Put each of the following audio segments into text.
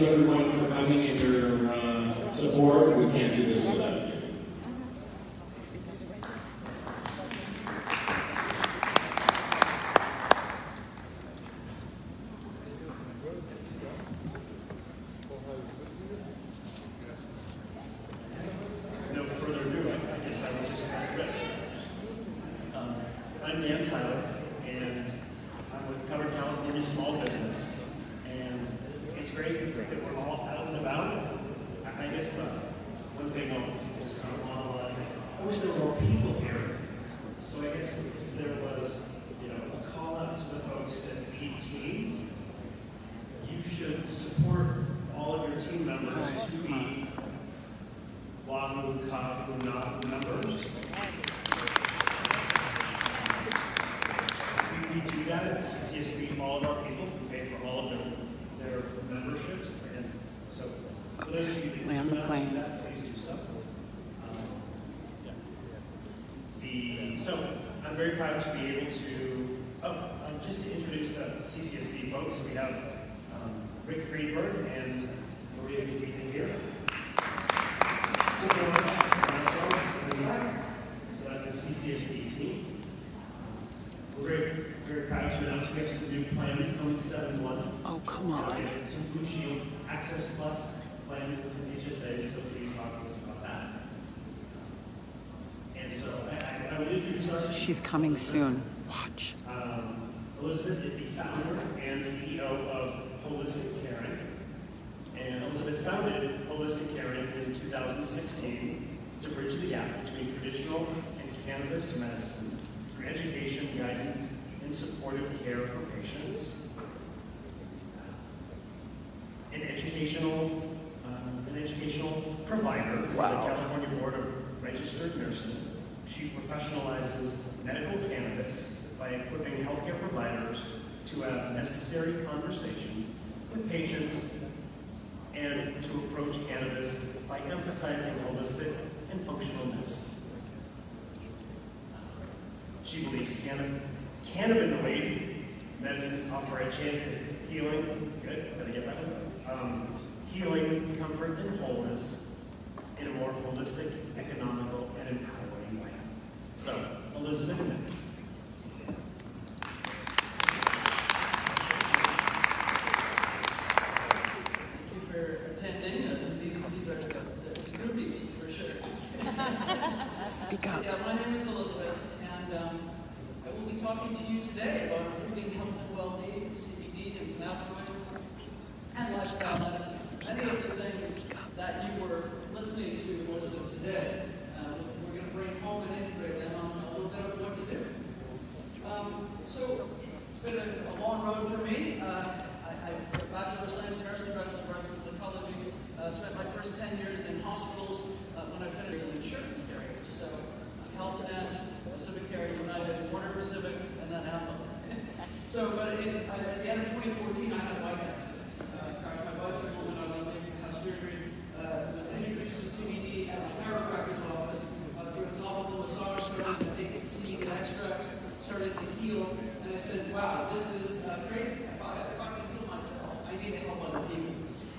you everyone for coming and your support. We can't do this without you. LAAHU members. We do that at CCSB. All of our people pay for all of their memberships, and so for those of you that do not do that, please do so. So I'm very proud to be able to. Just to introduce the CCSB folks, we have Rick Friedberg and Maria Gutierrez here. So that's the CCSB team. We're very, very proud to announce we have some new plans coming 7/1. Oh, come on. Some Blue Shield Access Plus plans and some HSAs, so please talk to us about that. And so I will introduce our. She's coming soon. Watch. Elisabeth is the founder and CEO of Holistic Caring. And Elisabeth founded Holistic Caring in 2016 to bridge the gap between traditional and cannabis medicine through education, guidance, and supportive care for patients. An educational provider for the California Board of Registered Nursing. She professionalizes medical cannabis by equipping healthcare providers to have necessary conversations with patients and to approach cannabis by emphasizing holistic and functional medicine. She believes cannabinoid medicines offer a chance at healing, healing, comfort, and wholeness in a more holistic, economical, and empowering way. So, Elisabeth Mack. Speak up. Yeah, my name is Elisabeth, and I will be talking to you today about improving health and well-being, CBD and cannabinoids, and lifestyle medicine. Many of the things that you were listening to Elisabeth today, we're going to bring home and integrate them on a little bit of what to do. So it's been a long road for me. I Bachelor of Science in Nursing, Bachelor of Arts in Psychology. Spent my first 10 years in hospitals when I finished as insurance carrier. So Health Net, Pacific Carrier United, Warner Pacific, and then Apple. So, but at the end of 2014, I had a bike accident. Crashed my bicycle when I went there to have surgery. Was introduced to CBD at a chiropractor's office. Through a topical massage, started to take CBD extracts, started to heal, and I said, wow, this is crazy. If I can heal myself, I need to help other people.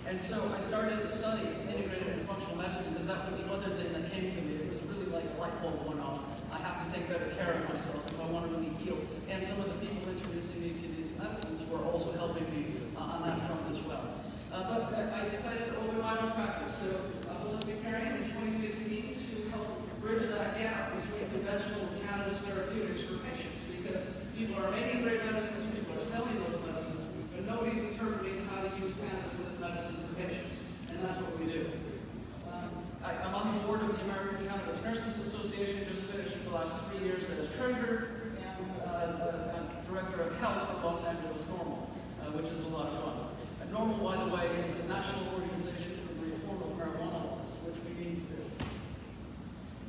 And so I started to study integrative and functional medicine because that was the other thing that came to me. It was really like a light bulb went off. I have to take better care of myself if I want to really heal. And some of the people introducing me to these medicines were also helping me on that front as well. But I decided to open my own practice. So Holistic Caring in 2016 to help bridge that gap between conventional and cannabis therapeutics for patients, because people are making great medicines, people are selling those medicines, but nobody's interpreting how to use cannabis as medicine for patients, and that's what we do. I'm on the board of the American Cannabis Nurses Association, just finished the last 3 years as treasurer and director of health for Los Angeles Normal, which is a lot of fun. Normal, by the way, is the National Organization for the Reform of Marijuana Laws, which we need to do.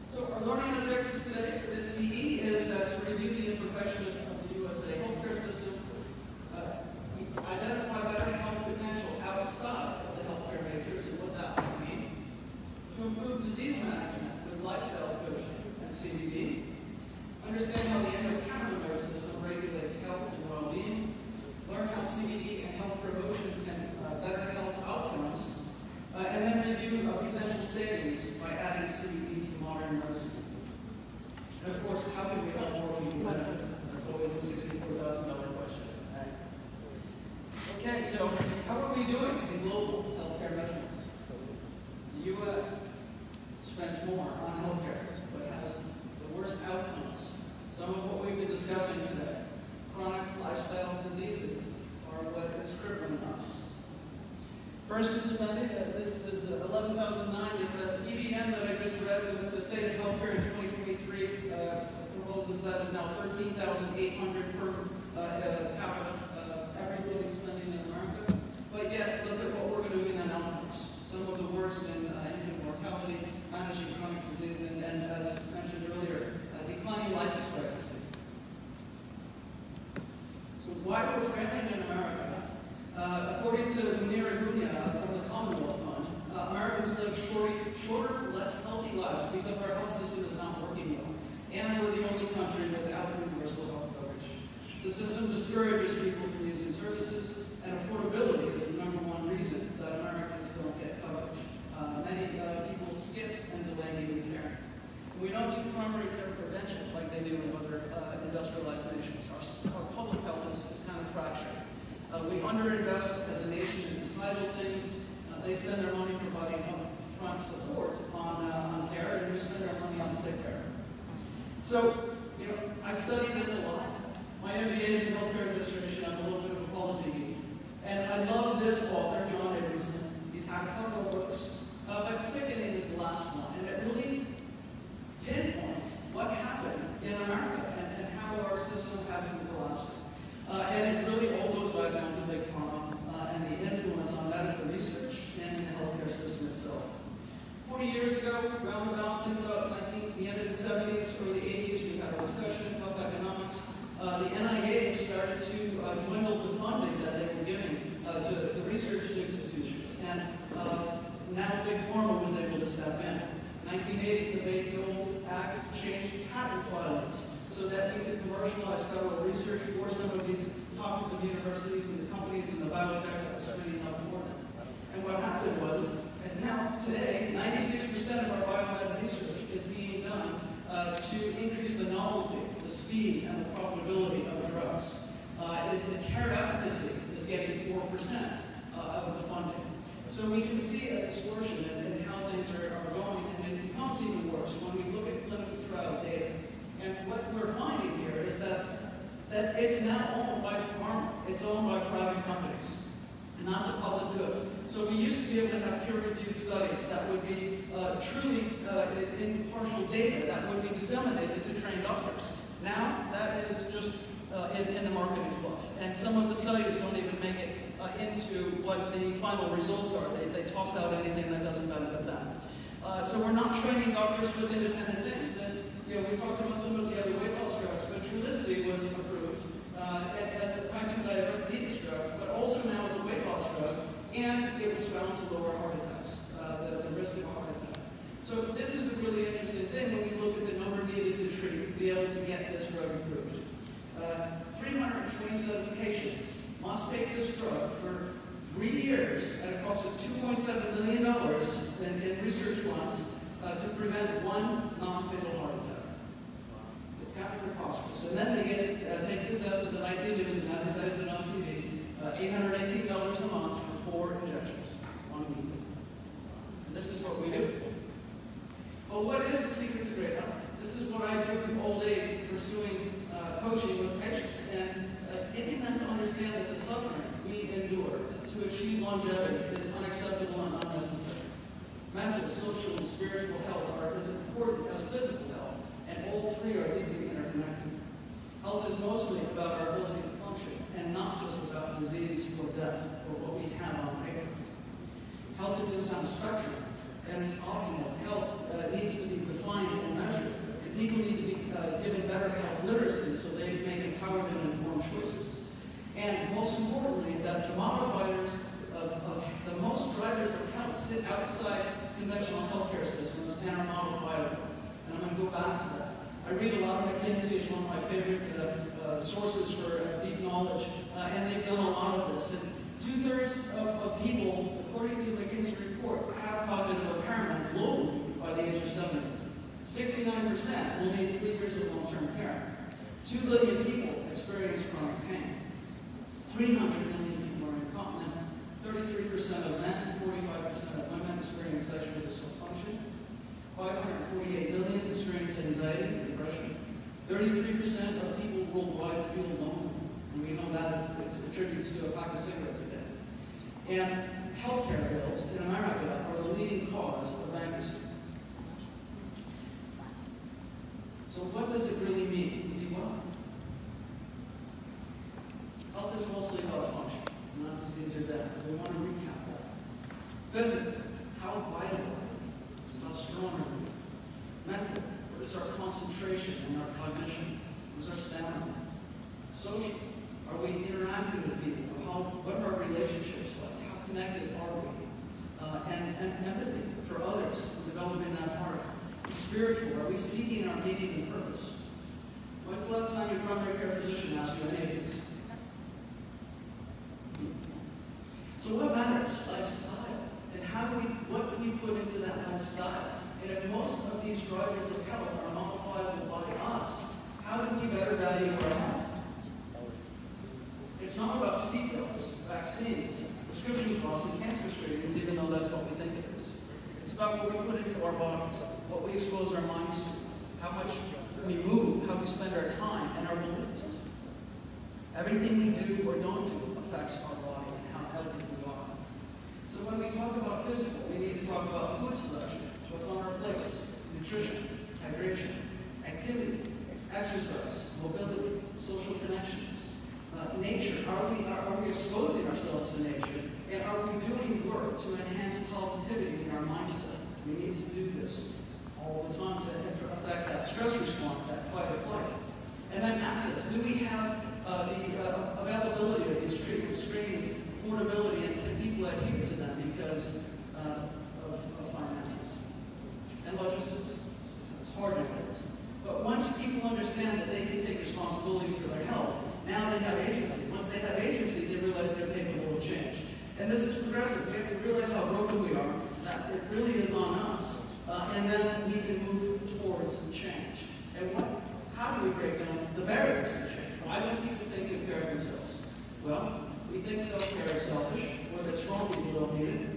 So our learning objectives today for this CE is to review the imperfections of the USA healthcare system, identify better health potential outside of the healthcare matrix and what that might mean, to improve disease management with lifestyle coaching and CBD, understand how the endocannabinoid system regulates health and well-being, learn how CBD and health promotion can better health outcomes industries by adding CBD to modern medicine? And of course, how can we help more people benefit? That's always a $64,000 question. Okay, so how are we doing in global healthcare measurements? The U.S. spends more on healthcare, but has the worst outcomes. Some of what we've been discussing today, chronic lifestyle diseases, are what is crippling us. First in spending, this is 11,009. The EBN that I just read, the state of healthcare in 2023 proposes that is now 13,800 per capita everybody spending in America. But yet, look at what we're doing in outcomes. Some of the worst in infant mortality, managing chronic disease, and as mentioned earlier, declining life expectancy. So why we're failing in America? According to Munir Agunya from the Commonwealth Fund, Americans live shorter, less healthy lives because our health system is not working well. And we're the only country without universal health coverage. The system discourages people from using services, and affordability is the #1 reason that Americans don't get coverage. Many people skip and delay needing care. We don't do primary care prevention like they do in other industrialized nations. Our public health is kind of fractured. We underinvest as a nation in societal things. They spend their money providing upfront support on care, and we spend our money on sick care. So, I study this a lot. My MBA is in healthcare administration. I'm a little bit of a policy geek. And I love this author, John Abramson. He's had a couple of books, but sickening is the last one. And it really pinpoints what happened in America and how our system has been collapsing. And it really all goes back down to Big Pharma and the influence on medical research and in the healthcare system itself. 40 years ago, roundabout, think about the end of the 70s, early 80s, we had a recession, tough economics. The NIH started to dwindle the funding that they were giving to the research institutions. And now Big Pharma was able to step in. 1980, the Bayh-Dole Act changed patent filings so that we could commercialize federal research for some of these pockets of universities and the companies and the biotech that was spending enough for them. And what happened was, and now today, 96% of our biomed research is being done to increase the novelty, the speed, and the profitability of drugs. The care efficacy is getting 4% of the funding. So we can see a distortion in how things are going, and it becomes even worse when we look at clinical trial data. And what we're finding here is that it's now owned by pharma. It's owned by private companies, and not the public good. So we used to be able to have peer-reviewed studies that would be truly impartial data that would be disseminated to trained doctors. Now, that is just in the marketing fluff. And some of the studies don't even make it into what the final results are. They toss out anything that doesn't benefit them. So we're not training doctors with independent things. And we talked about some of the other weight loss drugs, but Trulicity was approved as a type 2 diabetes drug, but also now as a weight loss drug, and it was found to lower heart attacks, the risk of a heart attack. So this is a really interesting thing when you look at the number needed to treat to be able to get this drug approved. 327 patients must take this drug for 3 years at a cost of $2.7 million in research funds to prevent one non-fatal heart attack. It's kind of preposterous. And then they get to take this out to the nightly news and advertise it on TV, $818 a month for 4 injections, 1 week. And this is what we do. Well, what is the secret to great health? This is what I do in old age, pursuing coaching with patients, and getting them to understand that the suffering we endure to achieve longevity is unacceptable and unnecessary. Mental, social, and spiritual health are as important as physical health, and all three are deeply interconnected. Health is mostly about our ability to function, and not just about disease or death, or what we have on paper. Health exists on a spectrum, and it's optimal. Health needs to be defined and measured. And people need to be given better health literacy so they make empowered and informed choices. And most importantly, that the modifiers of the most drivers of health sit outside conventional healthcare systems and are modifiable. And I'm going to go back to that. I read a lot of McKinsey, is one of my favorite sources for deep knowledge, and they've done a lot of this. And 2/3 of people, according to the McKinsey report, have cognitive impairment globally long-term care. 2 billion people experience chronic pain. 300 million people are incontinent. 33% of men and 45% of women experience sexual dysfunction. 548 million experience anxiety and depression. 33% of people worldwide feel lonely. And we know that attributes to a pack of cigarettes a day. And healthcare bills in America are the leading cause of bankruptcy. So what does it really mean to be well? Health is mostly about function, not disease or death. We want to recap that. Physically, how vital are we? How strong are we? Mentally, what is our concentration and our cognition? What is our stamina? Social, are we interacting with people? What are our relationships like? How connected are we? And empathy for others, developing that part. Spiritual, are we seeking our meaning and purpose? When's the last time your primary care physician asked you any of these? So what matters? Lifestyle. And what do we put into that lifestyle? And if most of these drivers of health are modifiable by us, how do we better value our health? It's not about seatbelts, vaccines, prescription costs, and cancer screenings, even though that's what we think it is. It's about what we put into our bodies, what we expose our minds to, how much we move, how we spend our time, and our beliefs. Everything we do or don't do affects our body and how healthy we are. So when we talk about physical, we need to talk about food selection, what's on our plates, nutrition, hydration, activity, exercise, mobility, social connections. Nature, are we exposing ourselves to nature? And are we doing work to enhance positivity in our mindset? We need to do this all the time to affect that stress response, that fight or flight. And then access. Do we have the availability of these treatment screenings, affordability, and can people adhere to them because of finances? And logistics. It's hard nowadays. But once people understand that they can take responsibility for their health, now they have agency. Once they have agency, they realize they're capable of change. And this is progressive. We have to realize how broken we are, that it really is on us, and then we can move towards some change. And how do we break down the barriers to change? Why don't people take good care of themselves? Well, we think self-care is selfish, or that strong people don't need it.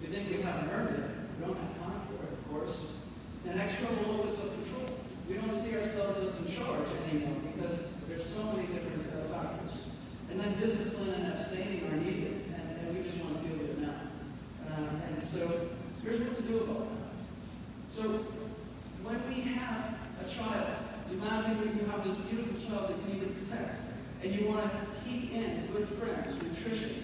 We think we haven't earned it. We don't have time for it, of course. And external locus of control. We don't see ourselves as in charge anymore because there's so many different factors. And then discipline and abstaining are needed, and we just want to feel good now. And so here's what to do about that. So when we have a child, imagine when you have this beautiful child that you need to protect, and you want to keep in good friends, nutrition,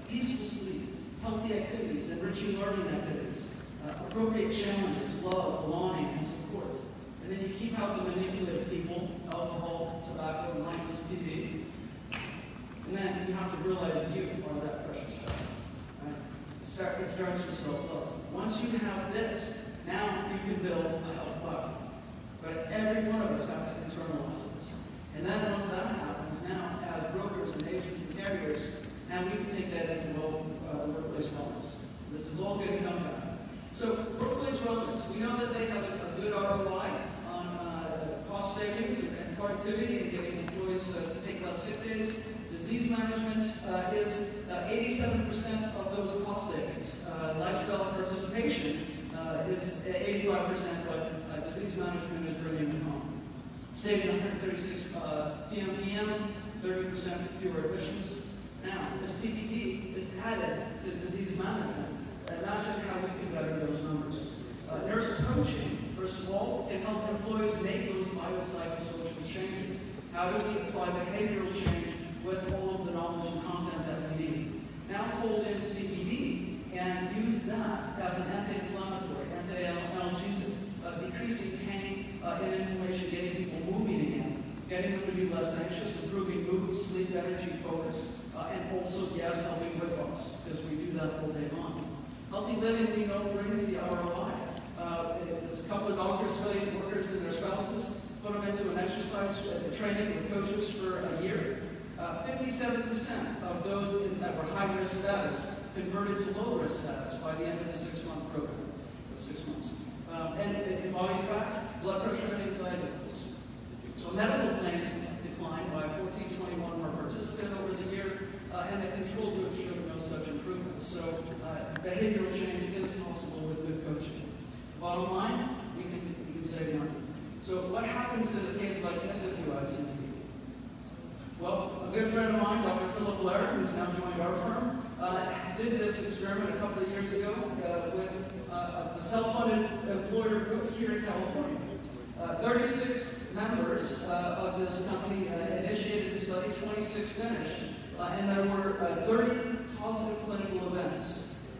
peaceful sleep, healthy activities, enriching learning activities, appropriate challenges, love, belonging, and support. And then you keep helping manipulate people, alcohol, tobacco, mindless TV. And then you have to realize you are that precious child. Right? It starts with self-love. Once you have this, now you can build a health platform. But every one of us have to internalize this. And then once that happens, now as brokers and agents and carriers, now we can take that into workplace wellness. This is all good and come back. So workplace wellness, we know that they have a good ROI on cost savings and productivity and getting employees to take less sick days. Disease management is 87% of those cost savings. Lifestyle participation is 85%, but disease management is bringing it home. Saving 136 PM, 30% fewer admissions. Now, the CBD is added to disease management. Imagine how we can better those numbers. Nurse coaching, first of all, can help employees make those biopsychosocial changes. How do we apply behavioral change with all of the knowledge and content that we need? Now fold in CBD and use that as an anti-inflammatory, anti-analgesic, decreasing pain and inflammation, getting people moving again, getting them to be less anxious, improving mood, sleep, energy, focus, and also, yes, helping weight loss, because we do that all day long. Healthy living, we know, brings the ROI. There's a couple of doctors studying workers and their spouses, put them into an exercise training with coaches for a year. 57% of those that were high-risk status converted to low-risk status by the end of the 6-month program, 6 months. And in body fat, blood pressure, and anxiety levels. So medical claims declined by 14.21 per participant over the year, and the control group showed no such improvements. So behavioral change is possible with good coaching. Bottom line, we can save money. So what happens in a case like this if you add CBD? Well, a good friend of mine, Dr. Philip Blair, who's now joined our firm, did this experiment a couple of years ago with a self-funded employer group here in California. 36 members of this company initiated the study, 26 finished, and there were 30 positive clinical events.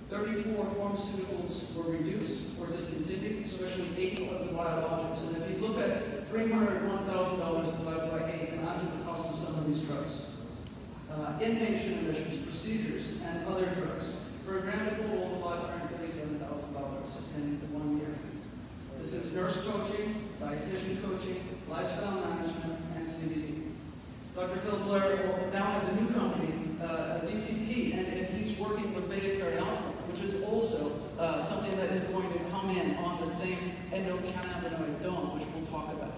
34 pharmaceuticals were reduced or discontinued, especially 8 of the biologics. And if you look at $301,000 divided by 8, imagine the cost of some of these drugs. Inpatient admissions, procedures, and other drugs, for a grand total of $537,000 in 1 year. This is nurse coaching, dietitian coaching, lifestyle management, and CBD. Dr. Phil Blair now has a new company, BCP, and he's working with beta-carotene alpha, which is also something that is going to come in on the same endocannabinoid dome, which we'll talk about.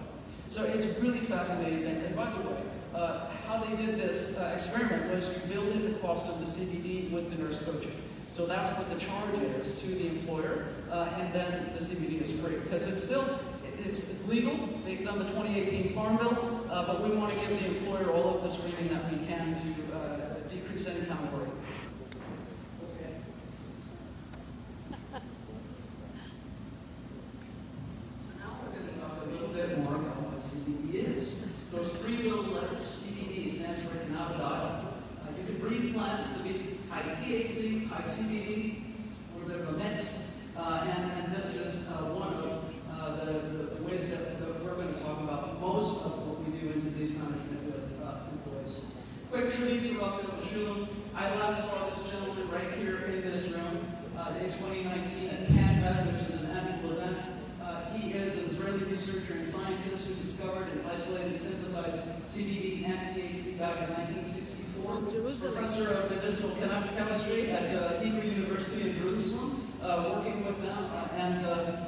So it's really fascinating things. And by the way, how they did this experiment was you build in the cost of the CBD with the nurse coaching. So that's what the charge is to the employer, and then the CBD is free. Because it's still, it's legal based on the 2018 Farm Bill, but we want to give the employer all of the screening that we can to decrease any kind of worry. Okay. So now we're going to talk a little bit more about what CBD is. Those 3 little letters, CBD, stands for cannabidiol. You can breed plants to be high THC, high CBD, or they're a mix. And this is one of the ways that we're going to talk about most of what we do in disease management with employees. Quick tribute to Raphael Shulam. I last saw this gentleman right here in this room in 2019 at CanMed, which is an annual event. He is an Israeli researcher and scientist who discovered and isolated and synthesized CBD and THC back in 1964. He's professor of medicinal chemistry at Hebrew University in Jerusalem, working with them, and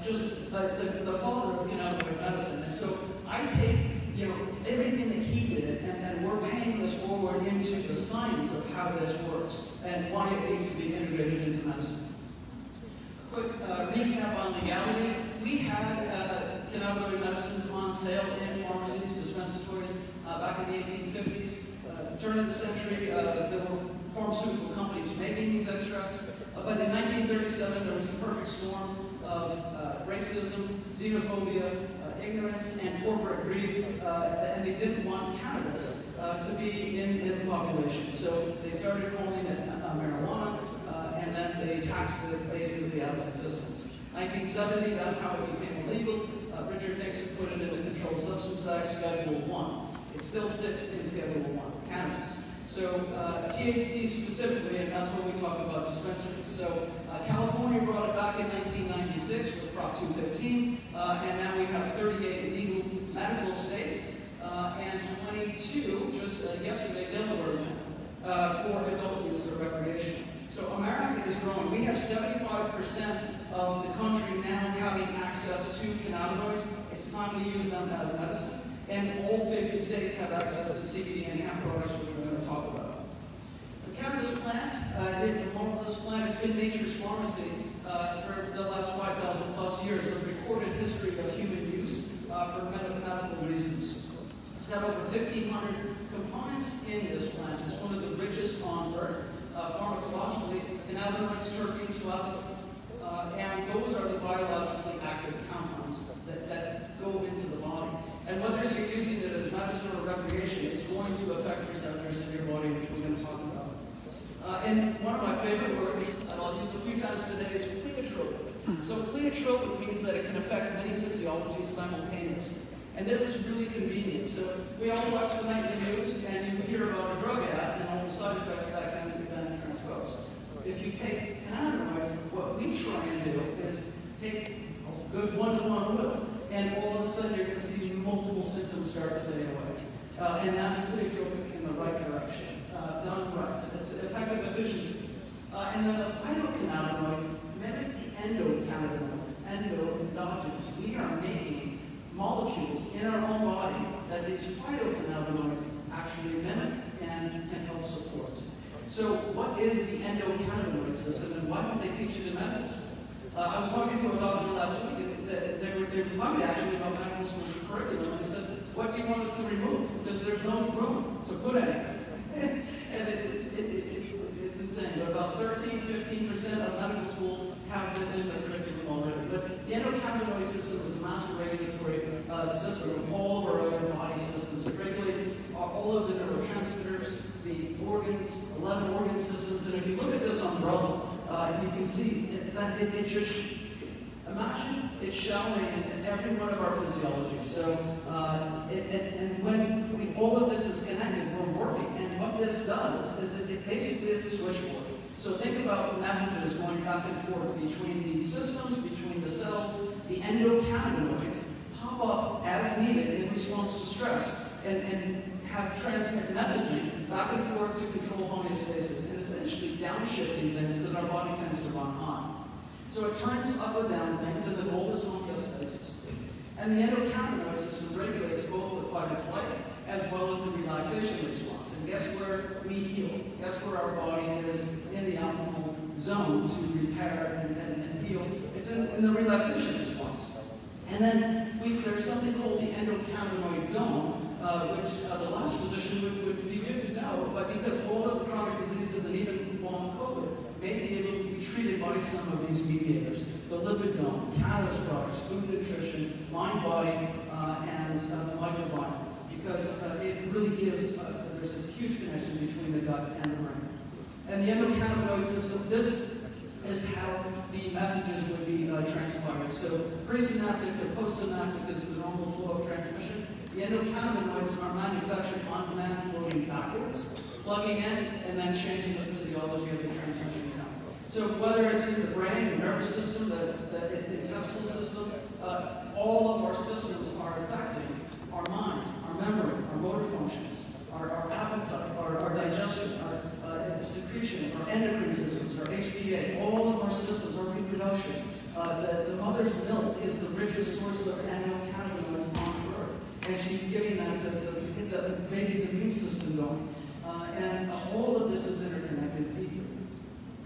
just the father of cannabinoid medicine. And so I take everything that he did, and we're paying this forward into the science of how this works and why it needs to be integrated into medicine. Quick recap on legalities. We had cannabinoid medicines on sale in pharmacies, dispensatories back in the 1850s. Turn of the century, there were pharmaceutical companies making these extracts. But in 1937, there was a perfect storm of racism, xenophobia, ignorance, and corporate greed, and they didn't want cannabis to be in this population. So they started calling it marijuana, and then they taxed it basically out of existence. 1970, that's how it became illegal. Richard Nixon put it in the Controlled Substance Act, Schedule 1. It still sits in Schedule 1, cannabis. So THC specifically, and that's when we talk about dispensaries. So California brought it back in 1996 with Prop 215, and now we have 38 legal medical states, and 22, just yesterday, Delaware, for adult use or recreation. So America is growing. We have 75% of the country now having access to cannabinoids. It's time to use them as medicine. And all 50 states have access to CBD and hemp products, which we're going to talk about. The cannabis plant is a harmless plant. It's been nature's pharmacy for the last 5,000 plus years, a recorded history of human use for medical reasons. It's got over 1,500 components in this plant. It's one of the richest on earth. Pharmacologically, cannabinoids, terpenes, flavonoids, and those are the biologically active compounds that go into the body. And whether you're using it as medicine or recreation, it's going to affect receptors in your body, which we're going to talk about. And one of my favorite words, that I'll use a few times today, is pleiotropic. So pleiotropic means that it can affect many physiologies simultaneously. And this is really convenient. So we all watch the nightly news, and you hear about a drug ad and all the side effects that can then transpose. If you take cannabinoids, what we try and do is take a good one-to-one oil, and all of a sudden you're going to see multiple symptoms start to fade away. And that's pleiotropic in the right direction, done right. It's effective efficiency. And then the phytocannabinoids mimic the endocannabinoids, endogenous. We are making molecules in our own body that these phytocannabinoids actually mimic and can help support. So what is the endocannabinoid system, and why don't they teach you the methods? I was talking to a doctor last week, and they were talking actually about medical school curriculum, and they said, what do you want us to remove? Because there's no room to put anything. And it's insane. But about 13–15% of medical schools have this in their curriculum already. But the endocannabinoid system is the master regulatory system of all of our other body systems. It regulates all of the neurotransmitters, the organs, 11 organ systems. And if you look at this umbrella, you can see that it just, imagine it's showing into every one of our physiologies. So, and when all of this is connected, we're working. And what this does is it basically is a switchboard. So think about messages going back and forth between the systems, between the cells. The endocannabinoids pop up as needed in response to stress and have transmit messaging back and forth to control homeostasis and essentially downshifting things because our body tends to run hot. So it turns up or down things, and the goal is homeostasis. And the endocannabinoid system regulates both the fight or flight as well as the relaxation response. And guess where we heal? Guess where our body is in the optimal zone to repair and heal? It's in the relaxation response. And then there's something called the endocannabinoid dome, which the last physician would be good to know, but because all of the chronic diseases and even long COVID may be able to be treated by some of these mediators. The lipid dome, cannabis products, food nutrition, mind, body, and the microbiome. Because it really is, there's a huge connection between the gut and the brain. And the endocannabinoid system, this is how the messages would be transpired. So presynaptic to postsynaptic is the normal flow of transmission. The endocannabinoids are manufactured on demand, flowing backwards, plugging in, and then changing the physiology of the transmission count. So whether it's in the brain, the nervous system, the intestinal system, all of our systems are affecting our mind, our memory, our motor functions, our appetite, our digestion, our secretions, our endocrine systems, our HPA, all of our systems, our reproduction. The mother's milk is the richest source of endocannabinoids on earth, and she's giving that to get the baby's immune system going. And all of this is interconnected deeply.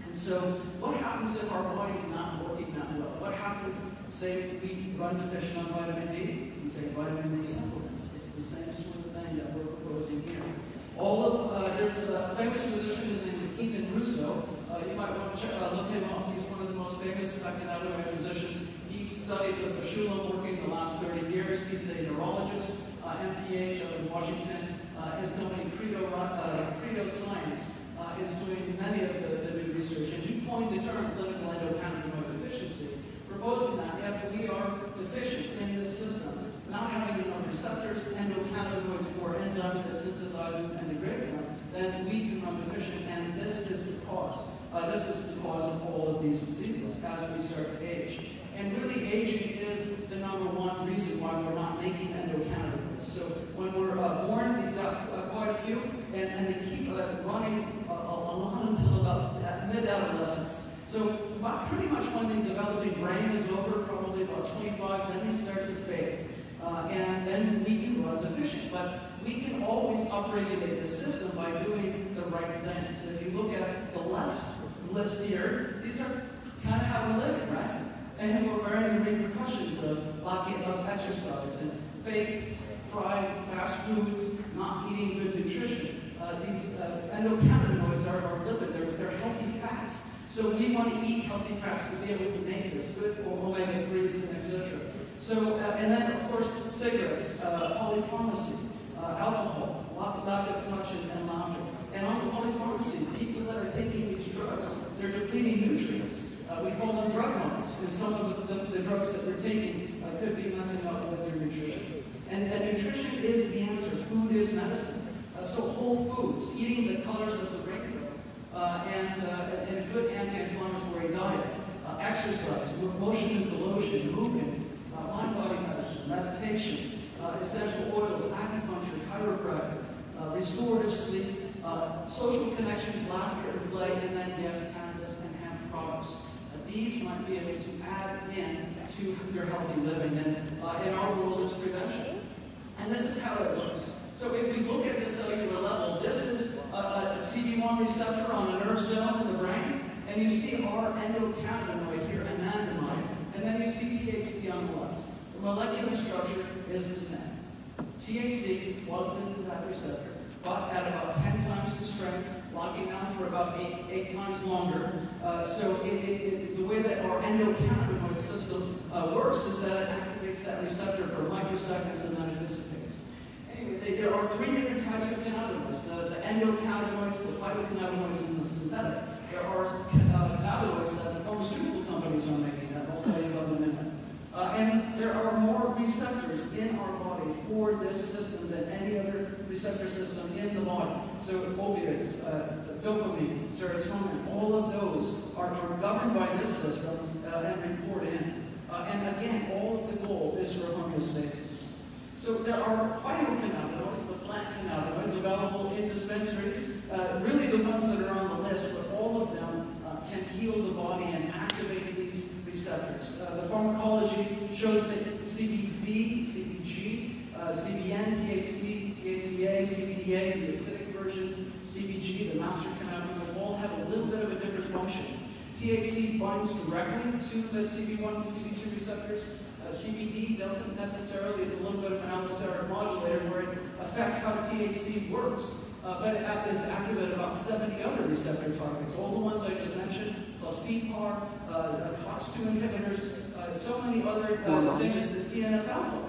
And so what happens if our body's not working that well? What happens, say we run deficient on vitamin D, we take vitamin D supplements. It's the same sort of thing that we're proposing here. There's a famous physician, his name is Ethan Russo. You might want to look him up. He's one of the most famous cannabinoid physicians. He studied with Bashulam working the last 30 years. He's a neurologist, MPH up in Washington. His company Credo Science is doing many of the new research, and he coined the term clinical endocannabinoid deficiency, proposing that if we are deficient in this system, not having enough receptors, endocannabinoids, or enzymes that synthesize and degrade them, then we can run deficient, and this is the cause. This is the cause of all of these diseases as we start to age. And really, aging is the #1 reason why we're not making endocannabinoids. So when we're born, we've got quite a few, and they keep running along until about mid-adolescence. So pretty much when the developing brain is over, probably about 25, then they start to fade. And then we can run deficient. But we can always upregulate the system by doing the right things. If you look at the left list here, these are kind of how we're living, right? And we're bearing the repercussions of lack of exercise and fake, fried, fast foods, not eating good nutrition. These endocannabinoids are lipid, they're healthy fats. So we want to eat healthy fats to be able to make this good omega-3s and etc. So, and then of course, cigarettes, polypharmacy, alcohol, lack of touch and laughter. And on the polypharmacy, people that are taking these drugs, they're depleting nutrients. We call them drug runners, and some of the drugs that they're taking could be messing up with your nutrition. And nutrition is the answer. Food is medicine. So whole foods, eating the colors of the rainbow, and a good anti-inflammatory diet, exercise, motion is the lotion, movement, mind-body medicine, meditation, essential oils, acupuncture, chiropractic, restorative sleep, social connections, laughter and play, and then yes, cannabis and hemp products. these might be able to add in to your healthy living. And in our world, it's prevention. And this is how it looks. So if we look at the cellular level, this is a CB1 receptor on a nerve cell in the brain. And you see our endocannabinoid here, anandamide. And then you see THC on the left. The molecular structure is the same. THC plugs into that receptor, but at about 10 times the strength, locking down for about eight times longer. So the way that our endocannabinoid system works is that it activates that receptor for microseconds and then it dissipates. Anyway, there are three different types of cannabinoids: the endocannabinoids, the phytocannabinoids, and the synthetic. There are cannabinoids that the pharmaceutical companies are making, that I'll tell you about in a minute. And there are more receptors in our body for this system than any other receptor system in the body. So opioids, dopamine, serotonin, all of those are governed by this system and report in. And again, all of the goal is for homeostasis. So there are phytocannabinoids, the plant cannabinoids, available in dispensaries. Really the ones that are on the list, but all of them can heal the body and activate these receptors. The pharmacology shows that CBD, CBG, CBN, THC, THCA, CBDA, the acidic versions, CBG, the master cannabinoid, all have a little bit of a different function. THC binds directly to the CB1 and CB2 receptors. CBD doesn't necessarily, it's a little bit of an allosteric modulator where it affects how THC works, but it is active at about 70 other receptor targets. All the ones I just mentioned, plus PPAR, COX-2 inhibitors, so many other things, the TNF-alpha.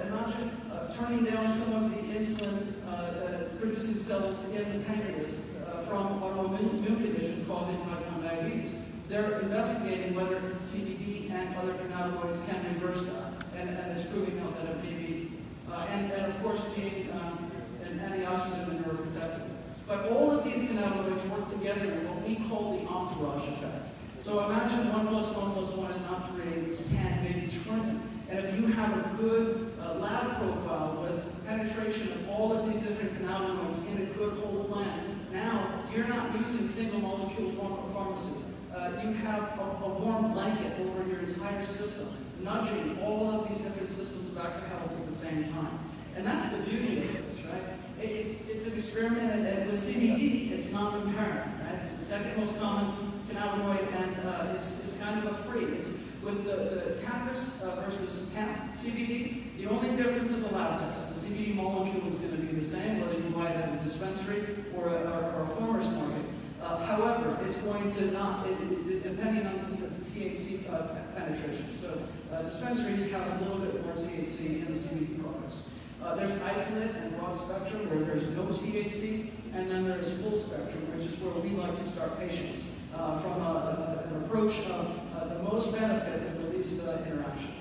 Imagine turning down some of the insulin-producing cells in the pancreas from autoimmune conditions causing type 1 diabetes. They're investigating whether CBD and other cannabinoids can reverse that, and it's proving out that it may be. And of course, being an antioxidant and neuroprotectant. But all of these cannabinoids work together in what we call the entourage effect. So imagine 1 + 1 + 1 is not 3, it's 10, maybe 20. And if you have a good lab profile with penetration of all of these different cannabinoids in a good whole plant, now you're not using single molecule pharmacy. You have a warm blanket over your entire system, nudging all of these different systems back to health at the same time. And that's the beauty of this, right? It's an experiment, and with CBD, it's non-apparent, right? It's the second most common cannabinoid, and it's kind of a free. It's with the cannabis versus hemp, CBD, the only difference is a lab test. The CBD molecule is going to be the same, whether you buy it at a dispensary or a farmer's market. However, it's going to not, depending on the THC penetration. So dispensaries have a little bit more THC in the CBD products. There's isolate and broad spectrum where there's no THC, and then there's full spectrum, which is where we like to start patients from an approach of the most benefit and the least interaction.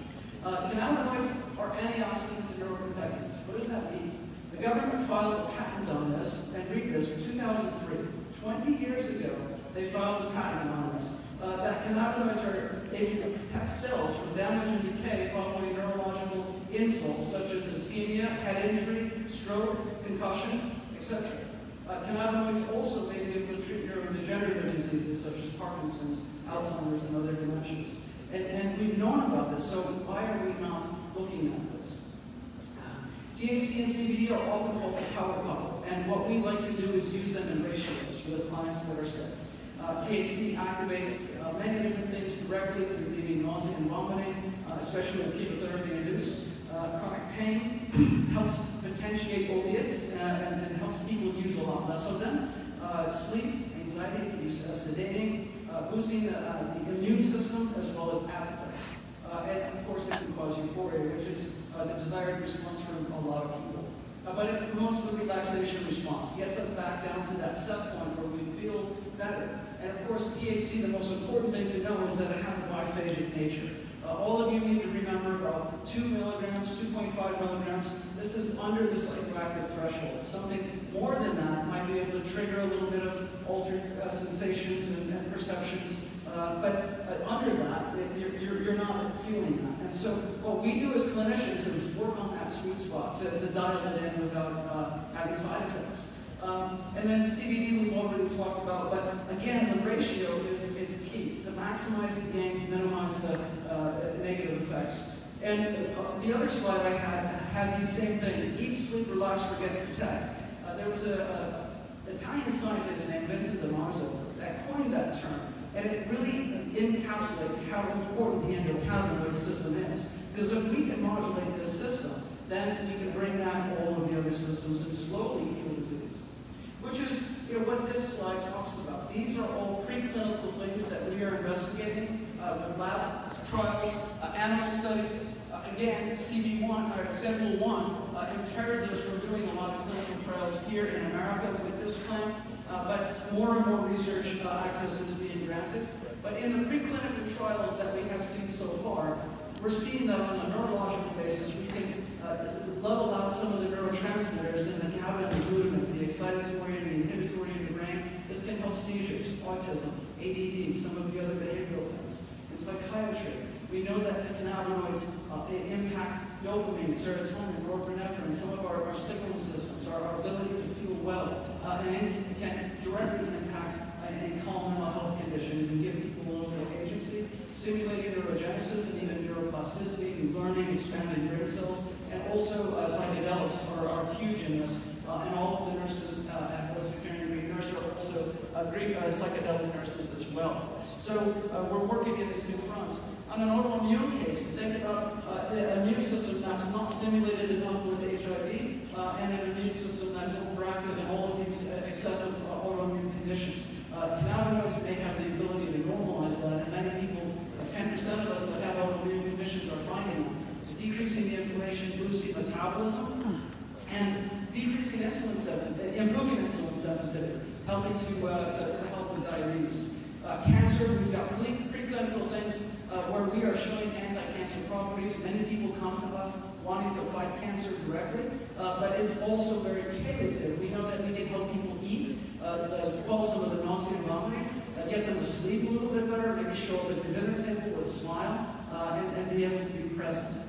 Cannabinoids are antioxidants and neuroprotectants. What does that mean? The government filed a patent on this, and read this, in 2003. 20 years ago, they filed a patent on this, that cannabinoids are able to protect cells from damage and decay following neurological insults, such as ischemia, head injury, stroke, concussion, etc. Cannabinoids also may be able to treat neurodegenerative diseases, such as Parkinson's, Alzheimer's, and other dementias. And we've known about this, so why are we not looking at this? THC and CBD are often called the power couple, and what we like to do is use them in ratios with clients that are sick. THC activates many different things directly, relieving nausea and vomiting, especially with chemotherapy-induced. Chronic pain helps potentiate opiates and helps people use a lot less of them. Sleep, anxiety can be sedating, boosting the immune system as well as appetite. And of course, it can cause euphoria, which is the desired response from a lot of people. But it promotes the relaxation response, gets us back down to that set point where we feel better. And of course, THC, the most important thing to know is that it has a biphagic nature. All of you need to remember about 2 milligrams, 2.5 milligrams. This is under the psychoactive threshold. Something more than that might be able to trigger a little bit of altered sensations and perceptions. But under that, you're not feeling that. And so what we do as clinicians is work on that sweet spot to dial it in without having side effects. And then CBD we've already talked about, but again, the ratio is key to maximize the gains, minimize the negative effects. And the other slide I had these same things: eat, sleep, relax, forget, protect. There was an Italian scientist named Vincent Damarzo that coined that term, and it really encapsulates how important the endocannabinoid system is. Because if we can modulate this system, then we can bring down all of the other systems and slowly heal disease. Which is what this slide talks about. These are all preclinical things that we are investigating with lab trials, animal studies. Again, CB1, or Schedule 1, impairs us from doing a lot of clinical trials here in America with this plant, but more and more research access is being granted. But in the preclinical trials that we have seen so far, we're seeing that on a neurological basis, we can level out some of the neurotransmitters in the GABA and the glutamate, the excitatory and the inhibitory in the brain. This can help seizures, autism, ADD, some of the other behavioral things. In psychiatry, we know that the cannabinoids impact dopamine, serotonin, norepinephrine, some of our signaling systems, our ability to feel well, and it can directly impact and calm mental health conditions and give people a little more agency, stimulating neurogenesis and even neuroplasticity, new learning, expanding brain cells, and also psychedelics are huge in this. And all of the nurses at Holistic Community Nurse are also great psychedelic nurses as well. So we're working in these new fronts. On an autoimmune case, think about the immune system that's not stimulated enough with HIV, and an immune system that's overactive in all of these excessive autoimmune conditions. Cannabinoids may have the ability to normalize that, and many people, 10% of us that have autoimmune conditions are finding decreasing the inflammation, boosting metabolism, and decreasing insulin sensitivity, improving insulin sensitivity, helping to help with diabetes. Cancer, we've got preclinical things where we are showing anti-cancer properties. Many people come to us wanting to fight cancer directly, but it's also very palliative. We know that we can help people eat, as well as some of the nausea and vomiting, get them to sleep a little bit better, maybe show up at the dinner table with a smile, and be able to be present.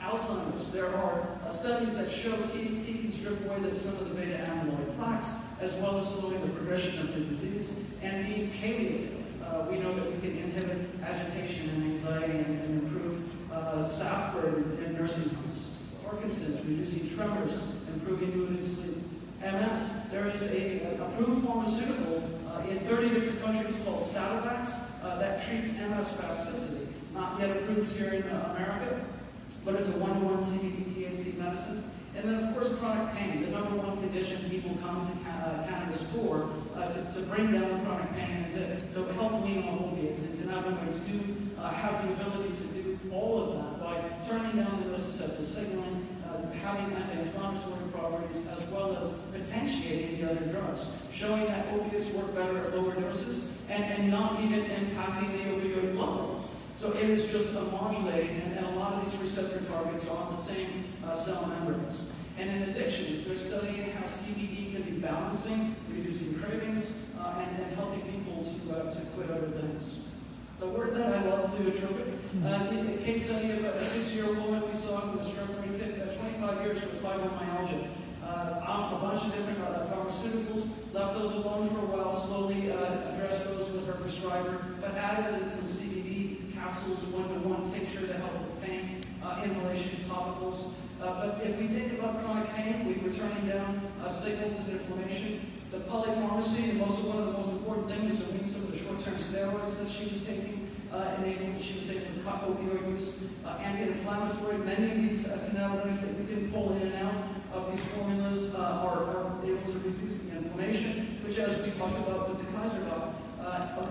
Alzheimer's, there are studies that show THC can strip away some of the beta amyloid plaques, as well as slowing the progression of the disease, and being palliative. We know that we can inhibit agitation and anxiety and improve staff burden in nursing homes. Parkinson's, reducing tremors, improving mood and sleep. MS, there is an approved pharmaceutical in 30 different countries called Sativex that treats MS spasticity. Not yet approved here in America, but it's a 1-to-1 CBD-THC medicine. And then, of course, chronic pain, the #1 condition people come to cannabis for, to bring down the chronic pain and to help wean off opiates. And cannabinoids do have the ability to do all of that by turning down the nociceptive signaling, having anti-inflammatory properties, as well as potentiating the other drugs, showing that opiates work better at lower doses and not even impacting the opioid levels. So it is just a modulating, and a lot of these receptor targets are on the same cell membranes. And in addictions, they're studying how CBD can be balancing, reducing cravings, and helping people to quit other things. The word that I love, pleiotropic, a case study of a 60-year-old woman we saw who was struggling 25 years with fibromyalgia. A bunch of different pharmaceuticals, left those alone for a while, slowly addressed those with her prescriber, but added in some CBD capsules, 1-to-1 tincture to help with pain, inhalation, topicals. But if we think about chronic pain, we were turning down signals of inflammation. The polypharmacy, and also one of the most important things is to wean some of the short-term steroids that she was taking, she was able to cut opioid use, anti-inflammatory. Many of these cannabinoids that we can pull in and out of these formulas are able to reduce the inflammation, which, as we talked about with the Kaiser doc,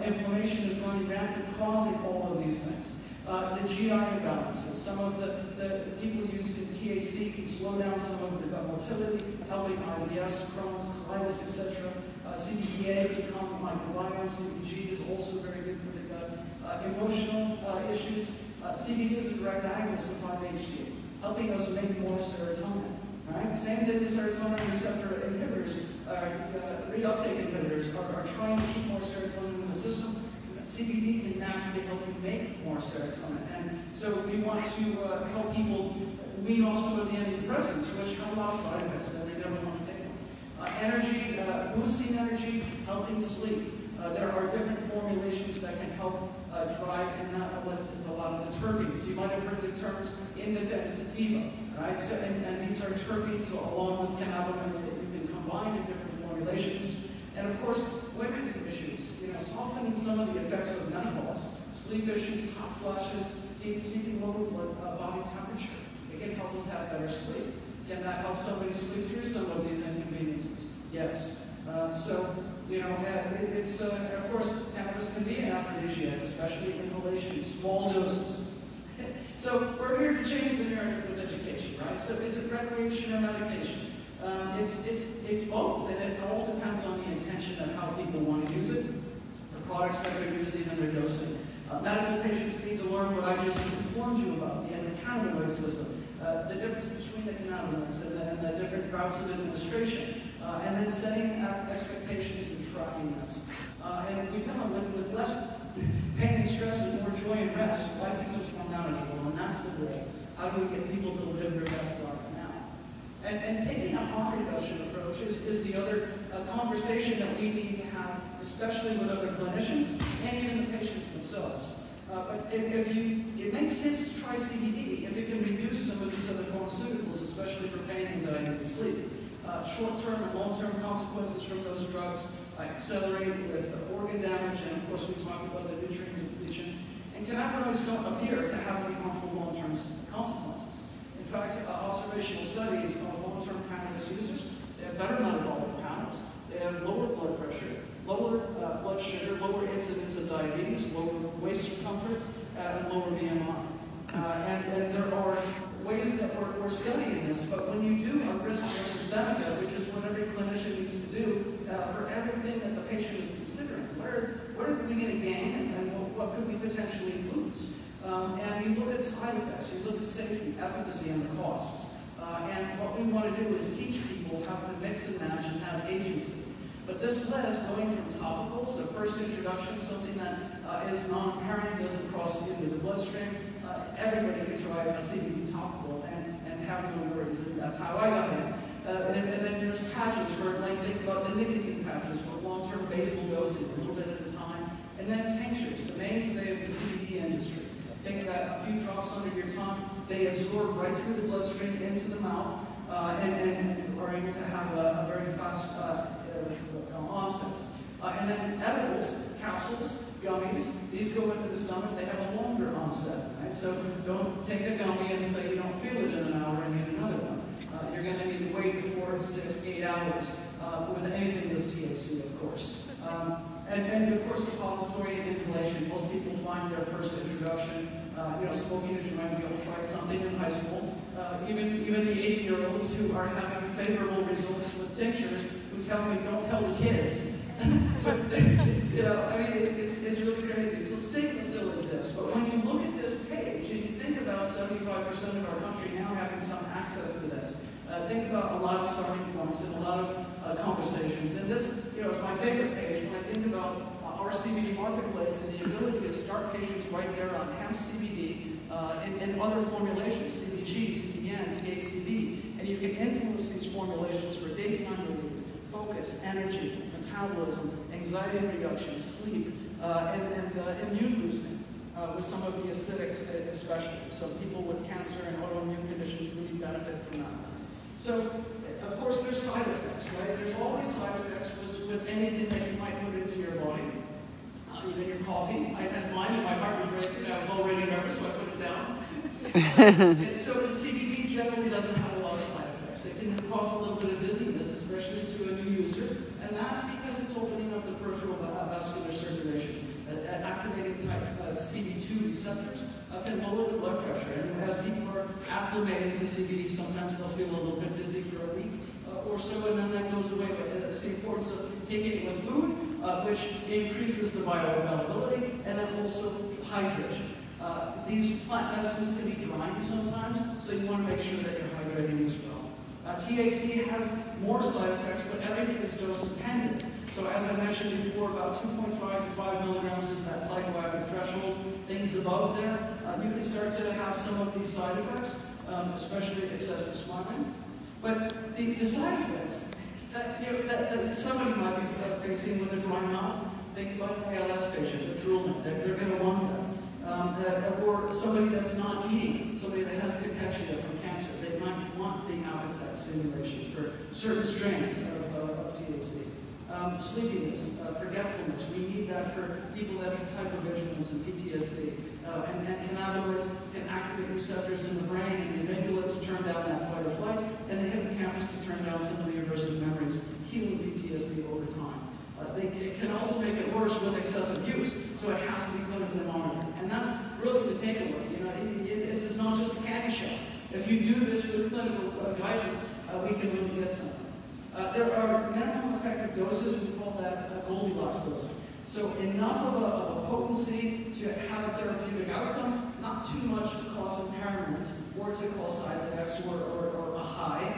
inflammation is running rampant, causing all of these things. The GI imbalances. Some of the people using THC can slow down some of the gut motility, helping IBS, Crohn's, colitis, etc. CBDA can calm the microbiome. CBG is also very good for the gut. Emotional issues. CBD is a direct agonist of 5-HT, helping us make more serotonin. Right? Same thing with serotonin receptor inhibitors, reuptake inhibitors are trying to keep more serotonin in the system. CBD can naturally help you make more serotonin. And so we want to help people wean off some of the antidepressants, which have a lot of side effects that they never want to take them. Energy, boosting energy, helping sleep. There are different formulations that can help drive, and that is a lot of the terpenes. You might have heard the terms indica and sativa, right? So, and these are terpenes along with cannabinoids that you can combine in different formulations. And of course, women's issues, softening some of the effects of menopause, sleep issues, hot flashes, seeking lower body temperature. It can help us have better sleep. Can that help somebody sleep through some of these inconveniences? Yes. It's of course, cannabis can be an aphrodisiac, especially inhalation, small doses. So we're here to change the narrative with education, right? So is it recreation or medication? It's both, and it all depends on the intention of how people want to use it, the products that they're using, and their dosing. Medical patients need to learn what I just informed you about, the endocannabinoid system, the difference between the cannabinoids and the different routes of administration, and then setting expectations and tracking this. And we tell them with less pain and stress and more joy and rest, life becomes more manageable, and that's the goal. How do we get people to live their best life now? And taking a harm reduction approach is the other conversation that we need to have, especially with other clinicians and even the patients themselves. But it makes sense to try CBD if it can reduce some of these other pharmaceuticals, especially for pain, anxiety, and sleep. Short-term and long-term consequences from those drugs accelerate with organ damage, and of course we talked about the nutrient depletion. And cannabinoids don't appear to have any harmful long-term consequences. In fact, observational studies of long-term cannabis users, they have better metabolic panels, they have lower blood pressure, lower blood sugar, lower incidence of diabetes, lower waist circumference, and lower BMI. And there are ways that we're studying this, but when you do a risk versus benefit, which is what every clinician needs to do for everything that the patient is considering, where are we going to gain and what could we potentially lose? And you look at side effects, you look at safety, efficacy, and the costs. And what we want to do is teach people how to mix and match and have agency. But this list, going from topicals, a first introduction, something that is non-apparent, doesn't cross into the bloodstream, everybody can try a CBD topical and have no worries, and that's how I got in. And then there's patches for, think about the nicotine patches for long-term basal dosing, a little bit at a time. And then tinctures, the mainstay of the CBD industry. Take that, a few drops under your tongue, they absorb right through the bloodstream into the mouth, and are able to have a very fast onset. And then edibles, capsules, gummies, these go into the stomach, they have a longer onset, right? So don't take a gummy and say you don't feel it in an hour and need another one. You're going to need to wait 4, 6, 8 hours with anything with THC, of course. And of course, suppository and inhalation. Most people find their first introduction, smoking a joint. We all tried something in high school. Even the 8-year-olds who are having favorable results with tinctures who tell me, don't tell the kids. But, it's really crazy. So stigma still exists. But when you look at this page and you think about 75% of our country now having some access to this, think about a lot of starting points and a lot of conversations. And this, is my favorite page when I think about our CBD marketplace and the ability to start patients right there on hemp CBD and other formulations, CBG, CBN, THCV, and you can influence these formulations for daytime relief, focus, energy, metabolism, anxiety reduction, sleep, and immune boosting with some of the acidics especially. So people with cancer and autoimmune conditions really benefit from that. So, of course, there's side effects, right? There's always side effects with anything that you might put into your body. Even your coffee. I had mine and my heart was racing. I was already nervous, so I put it down. And so the CBD generally doesn't have a lot of side effects. It can cause a little bit of dizziness, especially to a new user. And that's because it's opening up the peripheral vascular circulation. Activating type CB2 receptors can lower the blood pressure. And as people are acclimated to CBD, sometimes they'll feel a little bit dizzy for a week or so, and then that goes away. But it's the importance of taking it with food, which increases the bioavailability, and then also hydration. These plant medicines can be drying sometimes, so you want to make sure that you're hydrating as well. THC has more side effects, but everything is dose dependent. So as I mentioned before, about 2.5 to 5 milligrams is that psychoactive threshold. Things above there, you can start to have some of these side effects, especially excessive smiling. But the side effects, that somebody might be facing with a dry mouth. Think about an ALS patient, a drooling. They're going to want that. Or somebody that's not eating, somebody that has cachexia from cancer. They might want the appetite stimulation for certain strains of THC. Sleepiness, forgetfulness. We need that for people that have hypervigilance and PTSD. And cannabinoids can activate receptors in the brain and the amygdala to turn down that fight or flight, and the hippocampus to turn down some of the aversive memories, healing PTSD over time. It can also make it worse with excessive use, so it has to be clinically monitored. And that's really the takeaway. You know, this is not just a candy shop. If you do this with clinical guidance, we can really get something. There are minimum effective doses. We call that Goldilocks dosing. So enough of a potency to have a therapeutic outcome, not too much to cause impairment or to cause side effects or a high.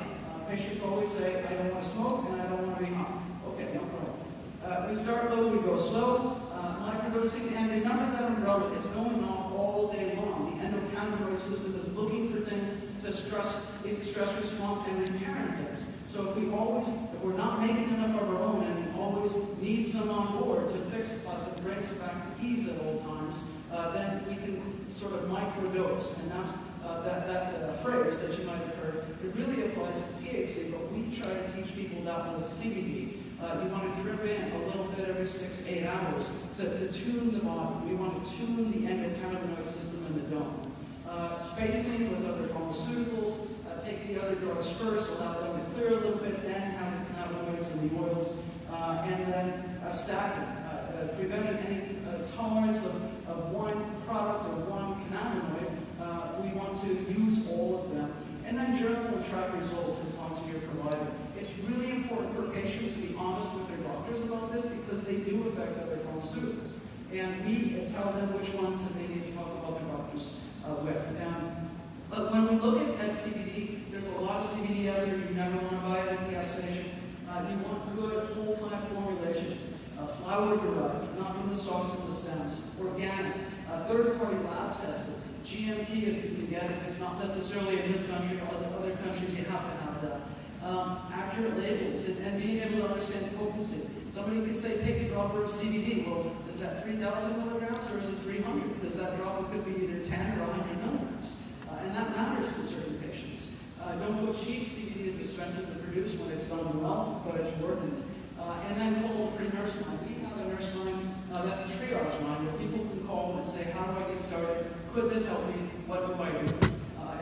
Patients always say, I don't want to smoke and I don't want to be high. Okay, no problem. We start low, we go slow, microdosing, and remember that umbrella is going off all day long. The endocannabinoid system is looking for things to stress response and repairing things. So if we're not making enough of our own and we always need some on board to fix us and bring us back to ease at all times, then we can sort of microdose. And that's that phrase that you might have heard. It really applies to THC, but we try to teach people that with CBD. You want to drip in a little bit every 6-8 hours to tune the body. We want to tune the endocannabinoid system in the dome. Spacing with other pharmaceuticals, take the other drugs first, allow them to clear a little bit, then have the cannabinoids and the oils, and then stacking, preventing any tolerance of one product or one cannabinoid. We want to use all of them. And then journal and track results and talk to your provider. It's really important for patients to be honest with their doctors about this because they do affect other pharmaceuticals. And we tell them which ones that they need to talk about their doctors with. But when we look at CBD, there's a lot of CBD out there. You never want to buy it at the gas station. You want good whole plant formulations, flower derived, not from the stalks and the stems, organic, third-party lab tested, GMP if you can get it. It's not necessarily in this country, other countries you have to have that. Accurate labels and being able to understand potency. Somebody could say, take a dropper of CBD. Well, is that 3,000 milligrams or is it 300? Because that dropper could be either 10 or 100 milligrams. And that matters to certain patients. Don't go cheap. CBD is expensive to produce when it's done well, but it's worth it. And then call a free nurse line. We have a nurse line that's a triage line where people can call and say, how do I get started? Could this help me? What do I do?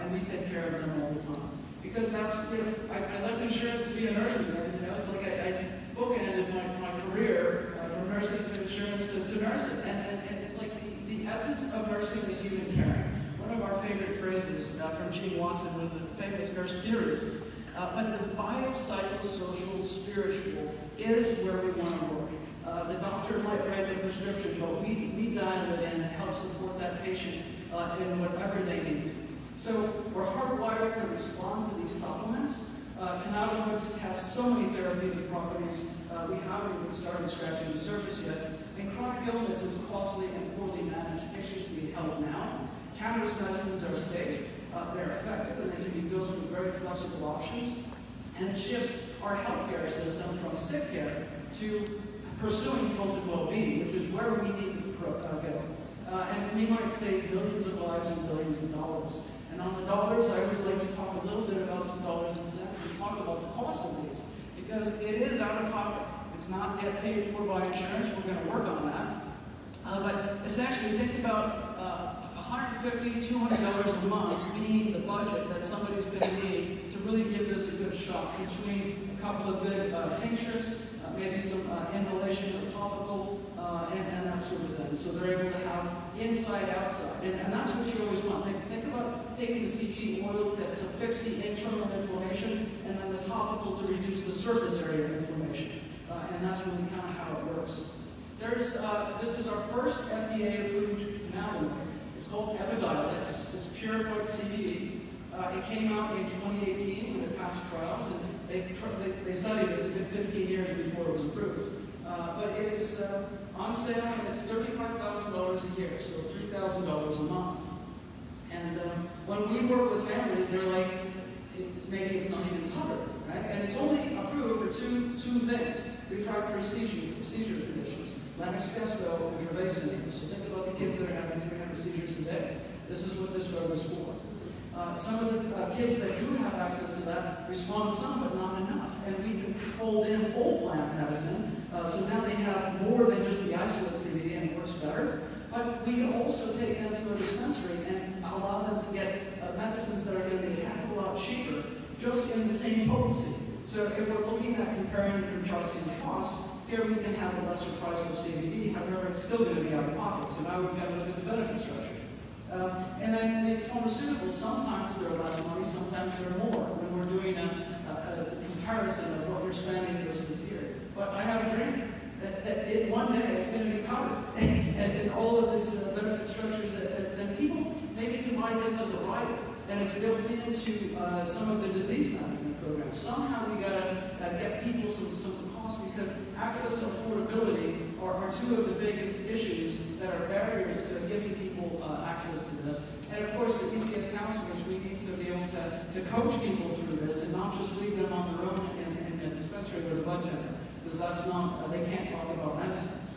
And we take care of them all the time. Because that's really, I left insurance to be a nurse again. You know, it's like I bookended my career from nursing to insurance to nursing. And it's like the essence of nursing is human caring. One of our favorite phrases from Gene Watson, one of the famous nurse theorists, but the biopsychosocial spiritual is where we want to work. The doctor might write the prescription, but we dial it in and help support that patient in whatever they need. So we're hardwired to respond to these supplements. Cannabinoids have so many therapeutic properties. We haven't even started scratching the surface yet. And chronic illness is costly and poorly managed. Patients need help now. Cannabis medicines are safe, they're effective, and they can be dosed with very flexible options. And it shifts our healthcare system from sick care to pursuing health and well-being, which is where we need to go. And we might save millions of lives and billions of dollars. And on the dollars, I always like to talk a little bit about some dollars and cents and talk about the cost of these, because it is out of pocket. It's not yet paid for by insurance. We're going to work on that. But essentially, think about $150, $200 a month being the budget that somebody's going to need to really give this a good shot, between a couple of good tinctures, maybe some inhalation or topical, and that sort of thing. So they're able to have inside, outside. And that's what you always want. Think about taking the CBD oil to fix the internal inflammation, and then the topical to reduce the surface area of inflammation. And that's really kind of how it works. This is our first FDA-approved cannabinoid. It's called Epidiolex. It's purified CBD. It came out in 2018 when it passed trials, and they studied this a good 15 years before it was approved. But it is on sale, and it's $35,000 a year, so $3,000 a month. And when we work with families, they're like, maybe it's not even covered. right? And it's only approved for two things: refractory seizure conditions, Lennox-Gastaut and Dravet syndrome. So think about the kids that are having 300 seizures a day. This is what this drug is for. Some of the kids that do have access to that respond some, but not enough. And we can fold in whole plant medicine. So now they have more than just the isolate CBD, and it works better. But we can also take them to a dispensary and allow them to get medicines that are going to be a heck of a lot cheaper, just in the same potency. So if we're looking at comparing and contrasting the cost, here we can have a lesser price of CBD. However, it's still going to be out of pocket. So now we've got to look at the benefit structure. And then the pharmaceuticals, sometimes they're less money, sometimes they're more, when we're doing a comparison of what you're spending versus here. But I have a dream that one day it's going to be covered. and all of these benefit structures, and people maybe can buy this as a rider, and it's built into some of the disease management programs. Somehow we got to get people some cost, because access and affordability are two of the biggest issues that are barriers to giving people access to this. And of course, the ECS counselors, we need to be able to coach people through this and not just leave them on their own in a dispensary with a bud tender, because that's not, they can't talk about medicine.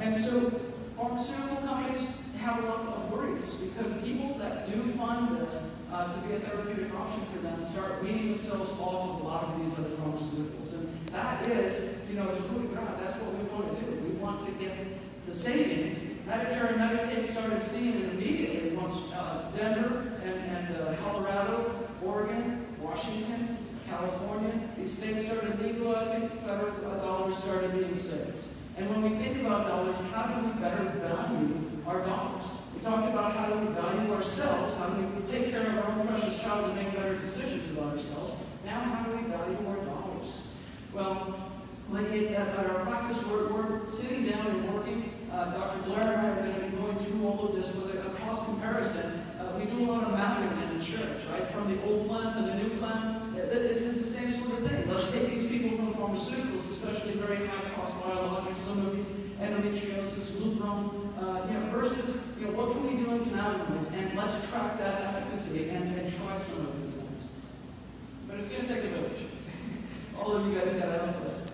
And so pharmaceutical companies have a lot of worries, because people that do fund this to be a therapeutic option for them start weaning themselves off of a lot of these other pharmaceuticals. And that is, you know, the coup de grace. That's what we want to do. We want to get the savings. Medicare and Medicaid started seeing it immediately once Denver and Colorado, Oregon, Washington, California, these states started legalizing, federal dollars started being saved. And when we think about dollars, how do we better value our dollars? We talked about how do we value ourselves, how do we take care of our own precious child and make better decisions about ourselves. Now, how do we value our dollars? Well, like at our practice, we're sitting down and working. Dr. Blair and I are going to be going through all of this with a cost comparison. We do a lot of mapping in insurance, right? From the old plan to the new plan. This is the same sort of thing. Let's take these people from pharmaceuticals, especially very high-cost biologics, some of these endometriosis, lupron, versus what can we do in cannabinoids, and let's track that efficacy and try some of these things. But it's going to take a village. All of you guys got to help us.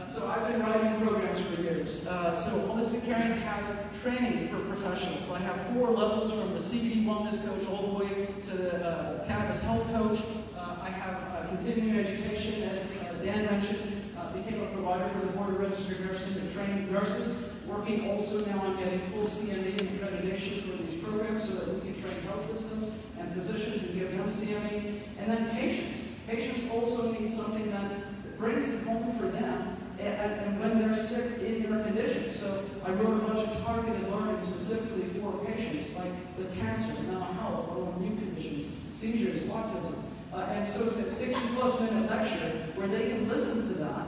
So I've been writing programs for years. So Holistic Caring has training for professionals. I have 4 levels, from the CBD wellness coach all the way to the cannabis health coach. I have continuing education, as Dan mentioned, became a provider for the Board of Registered Nursing to train nurses, working also now on getting full CME accreditation for these programs so that we can train health systems and physicians and give them CME. And then patients. Patients also need something that brings it home for them and when they're sick in their conditions. So I wrote a bunch of targeted learning specifically for patients, like with cancer, mental health, autoimmune conditions, seizures, autism. And so it's a 60+ minute lecture where they can listen to that,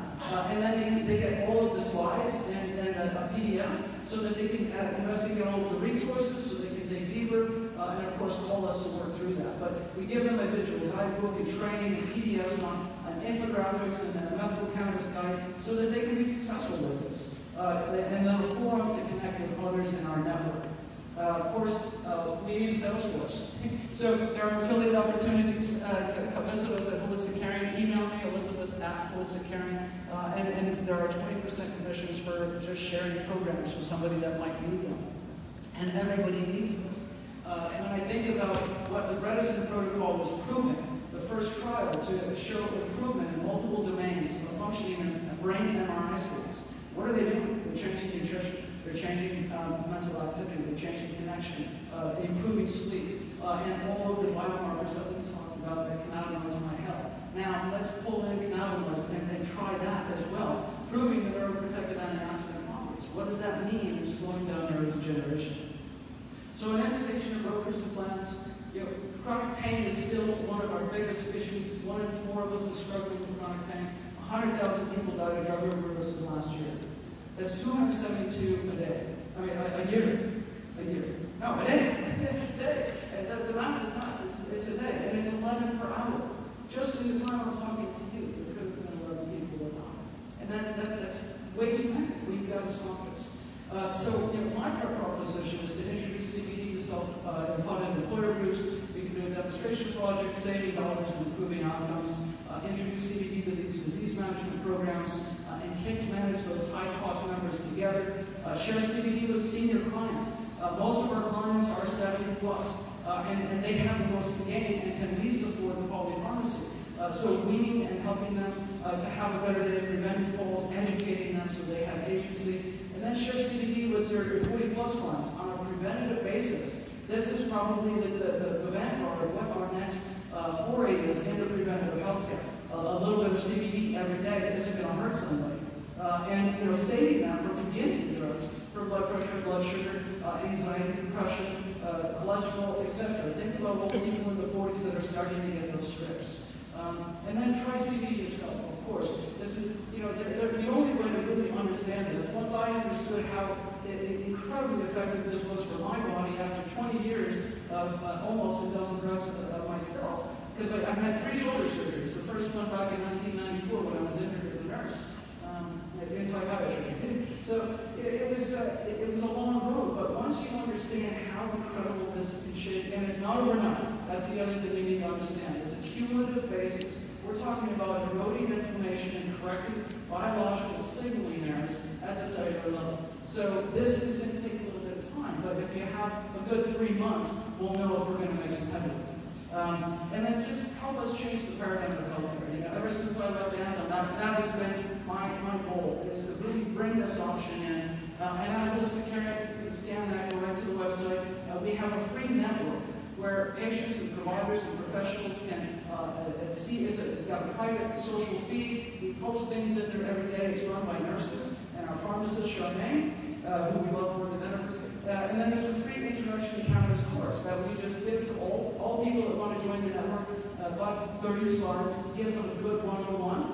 and then they get all of the slides and a PDF so that they can investigate all of the resources, so they can dig deeper, and of course call us to work through that. But we give them a digital guidebook and training and PDFs on infographics and a medical cannabis guide so that they can be successful with this. And then a forum to connect with others in our network. Of course, we use Salesforce. So there are affiliate opportunities. Elisabeth at Holistic Caring, email me, Elisabeth at Holistic Caring, and there are 20% commissions for just sharing programs with somebody that might need them. And everybody needs this. When I think about what the Bredesen protocol was proving, the first trial to show improvement in multiple domains of functioning in brain MRI scans, what are they doing? They're changing nutrition. They're changing mental activity, they're changing connection, improving sleep, and all of the biomarkers that we talked about that cannabinoids might help. Now, let's pull in cannabinoids and try that as well, proving the neuroprotective antioxidant properties. What does that mean in slowing down neurodegeneration? So an invitation to brokers and plans, chronic pain is still one of our biggest issues. 1 in 4 of us is struggling with chronic pain. 100,000 people died of drug overdoses last year. That's 272 a day. I mean, a year. No, a day. It's a day. And the math is nuts. It's a day. And it's 11 per hour. Just in the time I'm talking to you, there could have been 11 people a time. And that's way too many. We've got to stop this. So my proposition is to introduce CBD to self-funded employer groups. We can do it demonstration projects, saving dollars and improving outcomes, introduce CBD to these disease management programs, and case manage those high-cost members together, share CBD with senior clients. Most of our clients are 70 plus, and they have the most to gain and can least afford the polypharmacy. So weaning and helping them to have a better day, preventing falls, educating them so they have agency, and then share CBD with your 40 plus clients on a preventative basis. This is probably the vanguard of what our next foray is into preventative healthcare. A little bit of CBD every day isn't going to hurt somebody. And saving them from beginning drugs for blood pressure, blood sugar, anxiety, depression, cholesterol, etc. Think about what people in the 40s that are starting to get those scripts. And then try CBD yourself, of course. This is, the only way to really understand this, once I understood how incredibly effective this was for my body after 20 years of almost a dozen drugs myself, because I've had 3 shoulder surgeries. The first one back in 1994 when I was injured as a nurse in psychiatry. So it was a long road, but once you understand how incredible this can shape, and it's not overnight, that's the other thing you need to understand. It's a cumulative basis. We're talking about eroding inflammation and correcting biological signaling errors at the cellular level. So this is going to take a little bit of time, but if you have a good 3 months, we'll know if we're going to make some headway. And then just help us change the paradigm of healthcare. Ever since I left Anthem, that has been my goal, is to really bring this option in. And I host a care, you can scan that, go right to the website. We have a free network where patients and providers and professionals can see, it's got a private social feed. We post things in there every day. It's run by nurses and our pharmacist, Charmaine, who we love more than ever. And then there's a free introduction to cannabis course that we just give to all people that want to join the network. About 30 slides, gives them a good 101.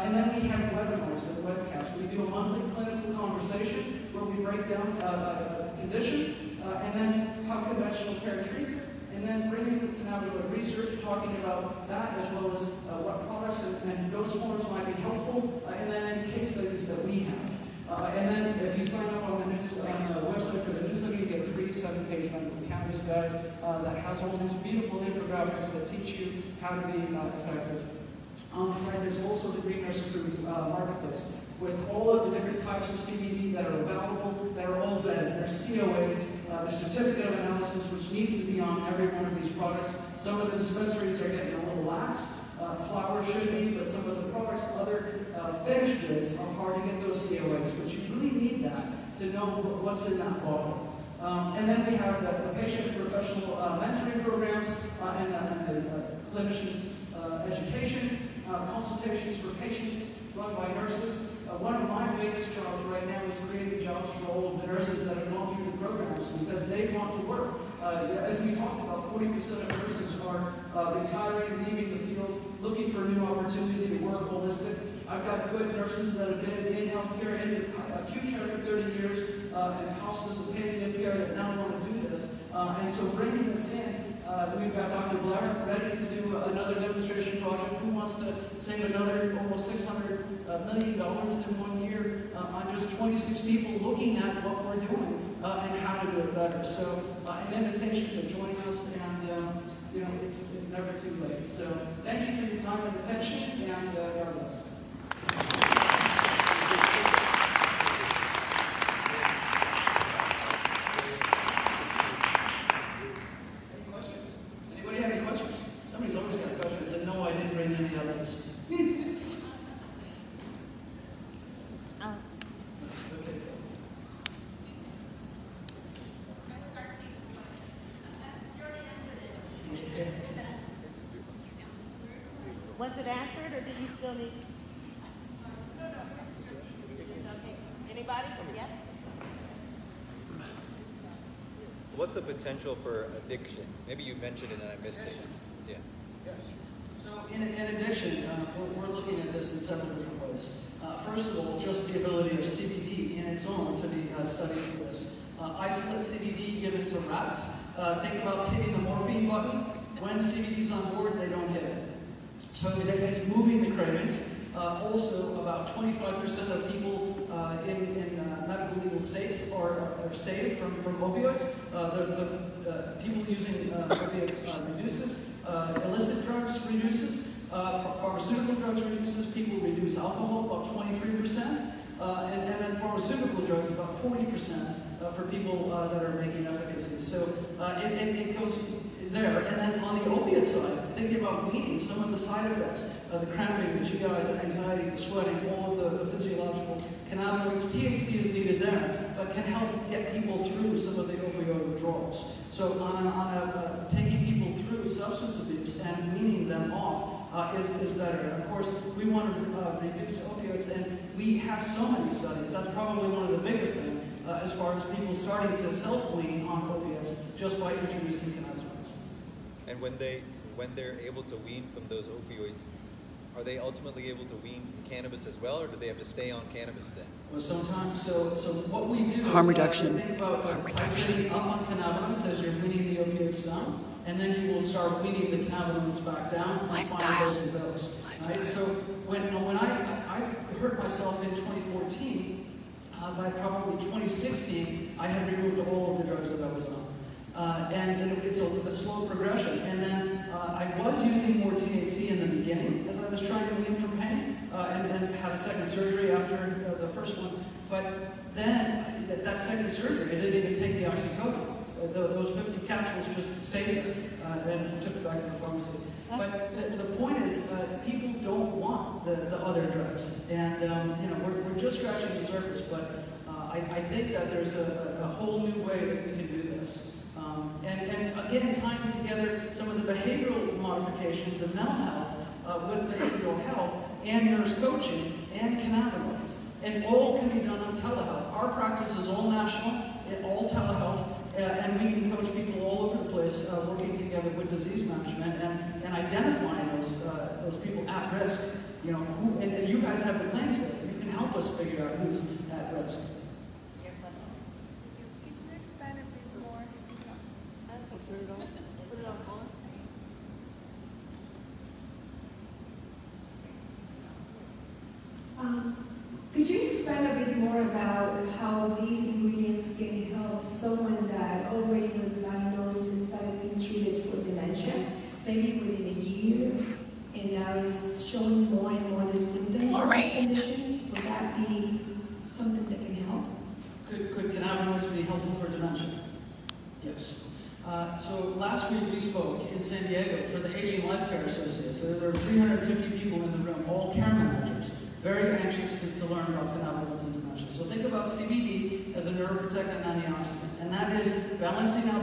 And then we have webinars and webcasts. We do a monthly clinical conversation where we break down a condition and then how conventional care treats it. And then bringing cannabinoid research, talking about that as well as what products and dose forms might be helpful, and then any case studies that we have. And then if you sign up on the website for the newsletter, you get a free 7-page medical cannabis guide that has all these beautiful infographics that teach you how to be effective. On the site, there's also the Green Nurse Approved Marketplace with all of the different types of CBD that are available, that are all vetted. There's COAs, there's certificate of analysis, which needs to be on every one of these products. Some of the dispensaries are getting a little lax. Flower should be, but some of the products, other finished goods, are hard to get those COAs, but you really need that to know what's in that bottle. And then we have the patient and professional mentoring programs and the clinicians' education, consultations for patients run by nurses. One of my biggest jobs right now is creating jobs for all of the nurses that have gone through the programs because they want to work. As we talked about, 40% of nurses are retiring, leaving the field, looking for a new opportunity to work holistic. I've got good nurses that have been in healthcare, in acute care for 30 years, and hospice and palliative care that now want to do this. And so bringing this in, we've got Dr. Blair ready to do another demonstration project. Who wants to save another almost $600 million in 1 year on just 26 people looking at what we're doing and how to do it better? So an invitation to join us, and it's never too late. So thank you for your time and attention, and God bless. Was it answered, or did you still need? Okay. Anybody? Yes? What's the potential for addiction? Maybe you mentioned it and I missed it. Yeah. Yes. So in addiction, we're looking at this in several different ways. First of all, just the ability of CBD in its own to be studied for this. Isolate CBD given to rats. Think about hitting the morphine button. When CBD's on board, they don't hit it. So it's moving the cravings. Also, about 25% of people in medical legal states are saved from opioids. The people using opiates reduces. Illicit drugs reduces. Pharmaceutical drugs reduces. People reduce alcohol about 23%. And then pharmaceutical drugs about 40% for people that are making efficacy. So it goes there. And then on the opiate side, thinking about weaning some of the side effects, the cramping, the GI, the anxiety, the sweating, all of the physiological cannabinoids. THC is needed there, but can help get people through some of the opioid withdrawals. So on taking people through substance abuse and weaning them off is better. And of course, we want to reduce opioids, and we have so many studies. That's probably one of the biggest things as far as people starting to self-wean on opiates just by introducing cannabinoids. And when they're able to wean from those opioids, are they ultimately able to wean from cannabis as well, or do they have to stay on cannabis then? Well, sometimes. So what we do, Harm reduction. Think about titrating up on cannabinoids as you're weaning the opioids down, and then you will start weaning the cannabinoids back down. Lifestyle. Right? So when I hurt myself in 2014, by probably 2016, I had removed all of the drugs that I was on. And it's a slow progression. And then I was using more THC in the beginning as I was trying to wean from pain and had a second surgery after the first one. But then that second surgery, I didn't even take the oxycodone. So those 50 capsules just stayed there and took it back to the pharmacy. But the point is, people don't want the other drugs. And we're just scratching the surface, but I think that there's a whole new way that we can do this. And again, tying together some of the behavioral modifications of mental health with behavioral health and nurse coaching and cannabinoids. And all can be done on telehealth. Our practice is all national, all telehealth, and we can coach people all over the place working together with disease management and identifying those people at risk. And you guys have the claims data. You can help us figure out who's at risk. Could you expand a bit more about how these ingredients can help someone that already was diagnosed and started being treated for dementia, maybe within a year, and now is showing more and more the symptoms of this condition? Would that be something that can help? Could cannabinoids be helpful for dementia? Yes. So last week we spoke in San Diego for the Aging Life Care Associates. There were 350 people in the room, all care managers, very anxious to learn about cannabinoids and dementia. So think about CBD as a neuroprotectant antioxidant, and that is balancing out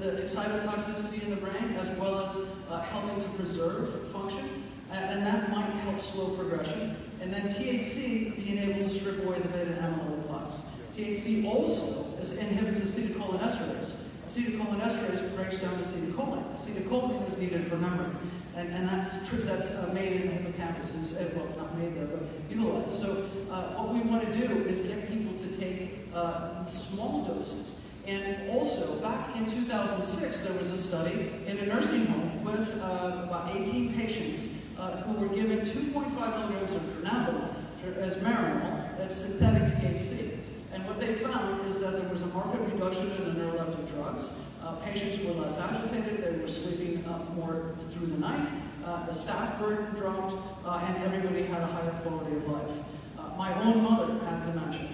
the excitotoxicity in the brain as well as helping to preserve function, and that might help slow progression. And then THC being able to strip away the beta amyloid plaques. THC also inhibits acetylcholinesterase. Acetylcholinesterase breaks down acetylcholine. Acetylcholine is needed for memory. And that's made in the hippocampus, well, not made there, but utilized. So what we want to do is get people to take small doses. And also, back in 2006, there was a study in a nursing home with about 18 patients who were given 2.5 milligrams of dronabinol as Marinol, that's synthetic THC. And what they found is that there was a marked reduction in the neuroleptic drugs. Patients were less agitated, they were sleeping more through the night, the staff burden dropped, and everybody had a higher quality of life. My own mother had dementia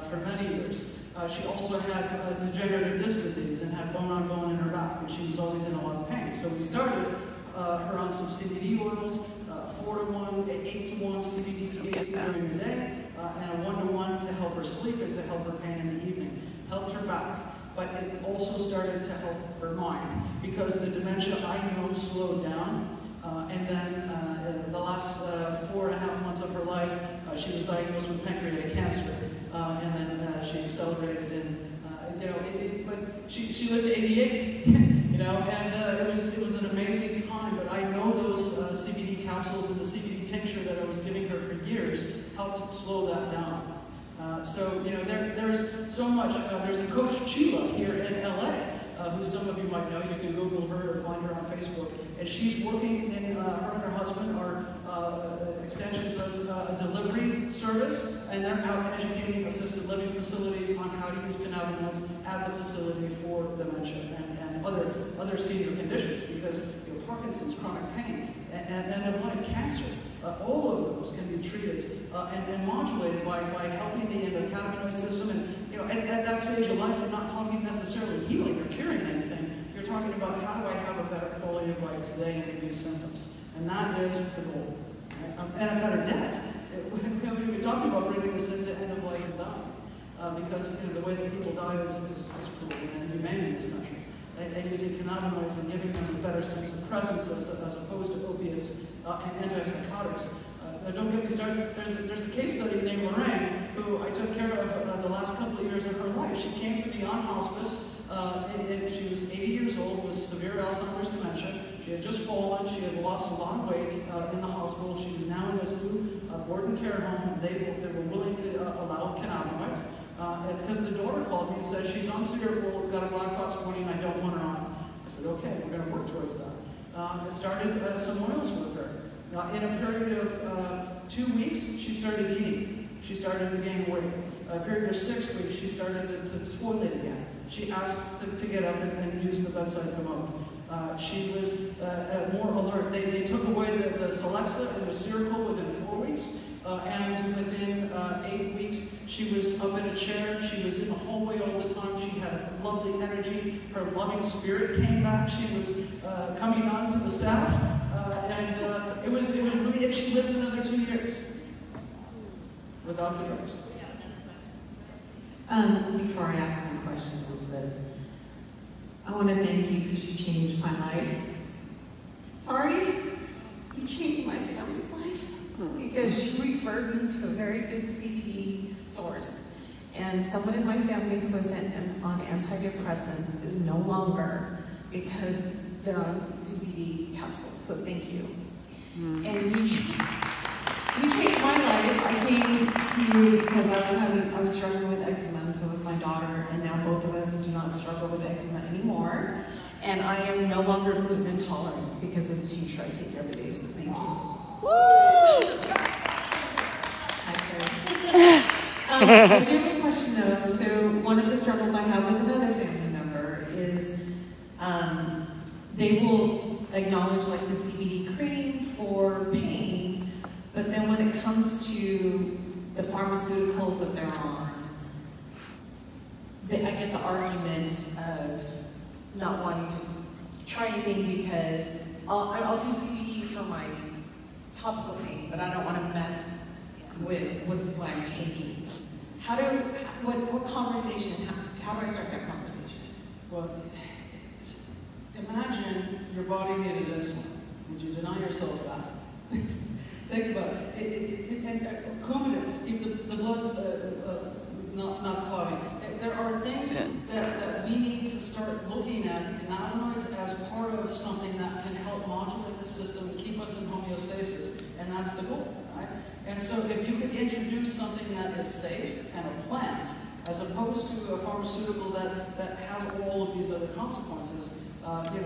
for many years. She also had degenerative disc disease and had bone-on-bone in her back, and she was always in a lot of pain. So we started her on some CBD oils, 4-to-1, 8-to-1 CBD THC during the day, and a 1-to-1 to help her sleep and to help her pain in the evening. Helped her back, but it also started to help her mind, because the dementia I know slowed down, and then the last 4.5 months of her life, she was diagnosed with pancreatic cancer, and then she accelerated, and but she lived to 88, and it was an amazing time. But I know those CBD capsules and the CBD tincture that I was giving her for years helped slow that down. So there's so much. There's a Coach Sheila here in LA, who some of you might know. You can Google her or find her on Facebook. Facebook, and she's working in, her and her husband are extensions of a delivery service, and they're out educating assisted living facilities on how to use cannabinoids at the facility for dementia and other senior conditions, because Parkinson's, chronic pain, and end-of-life cancer. All of those can be treated and modulated by helping the endocannabinoid system. And at that stage of life, you're not talking necessarily healing or curing anything. You're talking about how do I have a better quality of life today and reduce symptoms. And that is the goal. And a better death. We talked about bringing this into end-of-life and dying. Because the way that people die is cruel and inhumane in this country. And using cannabinoids and giving them a better sense of presence as opposed to opiates and antipsychotics. Don't get me started. There's a case study named Lorraine, who I took care of the last couple of years of her life. She came to me on hospice, and she was 80 years old with severe Alzheimer's dementia. She had just fallen. She had lost a lot of weight in the hospital. She was now in this new board and care home, and they were willing to allow cannabinoids. Because the daughter called me and said, she's on Cerebral, it's got a black box warning, I don't want her on. I said, okay, we're going to work towards that. I started some oils with her. In a period of 2 weeks, she started eating. She started to gain weight. A period of 6 weeks, she started to squat again. She asked to get up and use the bedside commode. She was more alert. They took away the Celexa and the Seroquel within 4 weeks. And within 8 weeks, she was up in a chair. She was in the hallway all the time. She had lovely energy. Her loving spirit came back. She was coming on to the staff. And it was really, if she lived another 2 years without the drugs. Before I ask my question, Elisabeth, I want to thank you because you changed my life. Sorry, you changed my family's life. Because she referred me to a very good CBD source. And someone in my family who was on antidepressants is no longer, because they're on CBD capsules, so thank you. And you changed my life. I came to you because I was struggling with eczema, and so was my daughter, and now both of us do not struggle with eczema anymore. And I am no longer gluten intolerant because of the tincture I take every day, so thank you. I do have a question though. So one of the struggles I have with another family member is they will acknowledge like the CBD cream for pain, but then when it comes to the pharmaceuticals that they're on, I get the argument of not wanting to try anything because I'll do CBD for my topical pain, but I don't want to mess with what I'm taking. What conversation, how do I start that conversation? Well, imagine your body needed insulin. Would you deny yourself that? Think about it. And Coumadin, keep the blood not clotting. There are things that we need to start looking at cannabinoids as part of something that can help modulate the system and keep us in homeostasis, and that's the goal, right? And so if you could introduce something that is safe and a plant, as opposed to a pharmaceutical that has all of these other consequences,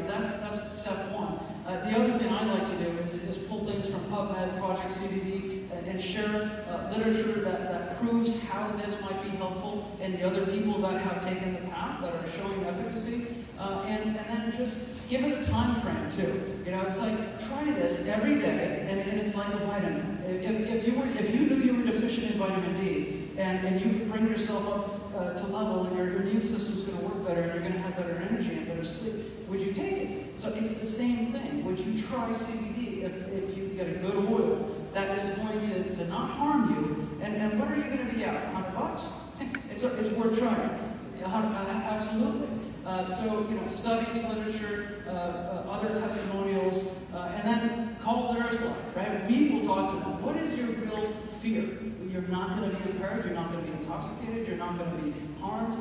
that's step one. The other thing I like to do is pull things from PubMed, Project CBD, and share literature that proves how this might be helpful in the other people that have taken the path, that are showing efficacy, and then just give it a time frame too. It's like, try this every day, and it's like a vitamin. If you knew you were deficient in vitamin D, and you could bring yourself up to level, and your immune system's going to work better, and you're going to have better energy and better sleep, would you take it? So it's the same thing. Would you try CBD if you get a good oil that is going to not harm you? And what are you going to be out? $100? It's worth trying. Absolutely. So studies, literature, other testimonials, and then call the nurse line, right? We will talk to them. What is your real fear? You're not going to be impaired, you're not going to be intoxicated, you're not going to be harmed.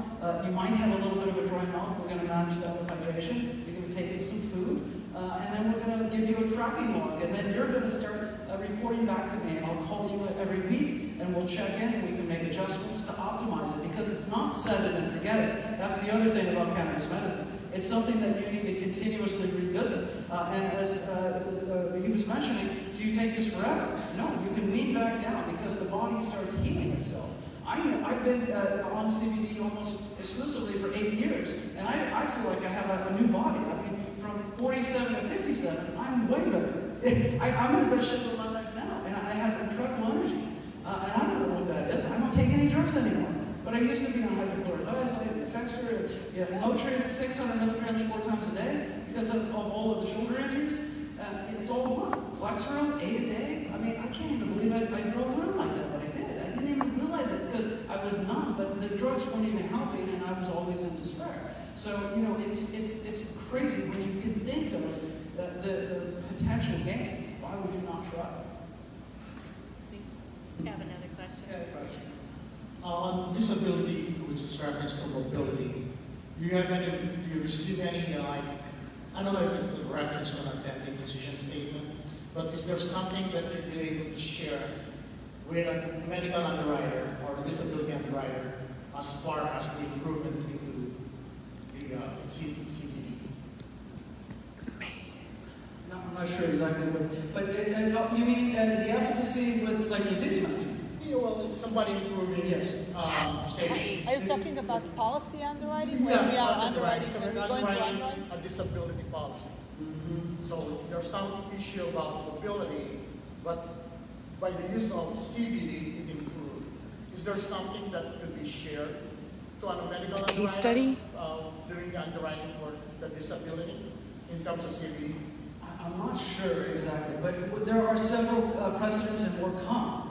You might have a little bit of a dry mouth. We're going to manage that with hydration. You're going to take in some food, and then we're going to give you a tracking log, and then you're going to start reporting back to me, and I'll call you every week, and we'll check in, and we can make adjustments to optimize it, because it's not set it and forget it. That's the other thing about cannabis medicine. It's something that you need to continuously revisit. And as he was mentioning, do you take this forever? No, you can wean back down because the body starts healing itself. I've been on CBD almost exclusively for 8 years, and I feel like I have a new body. I mean, from 47 to 57, I'm way better. I'm in the best shape of my life now, and I have incredible energy. And I don't know what that is. I don't take any drugs anymore. But I used to be on hydrochlorothiazide, Effexor, Motrin, 600 milligrams 4 times a day because of all of the shoulder injuries. It's all one. Flexeril, 8 a day. I mean, I can't even believe I drove around like that, but I did. I didn't even realize it because I was numb, but the drugs weren't even helping, and I was always in despair. So, you know, it's crazy when you can think of the potential gain. Why would you not try? We have another question. On disability, which is reference to mobility, do you receive any, I don't know if it's a reference to an authentic decision statement, but is there something that you've been able to share with a medical underwriter or a disability underwriter as far as the improvement into the CBD? No, I'm not sure exactly what, but you mean the efficacy with like disease management? Yeah, well, somebody improving, yes. Say, are you talking about policy underwriting? When yeah, we are underwriting, so when we're we're going to underwriting underwrite? a disability policy. So there's some issue about mobility, but by the use of CBD, it improved. Is there something that could be shared to a medical underwriter? Case study? During the underwriting for the disability in terms of CBD? I'm not sure exactly, but there are several precedents and more common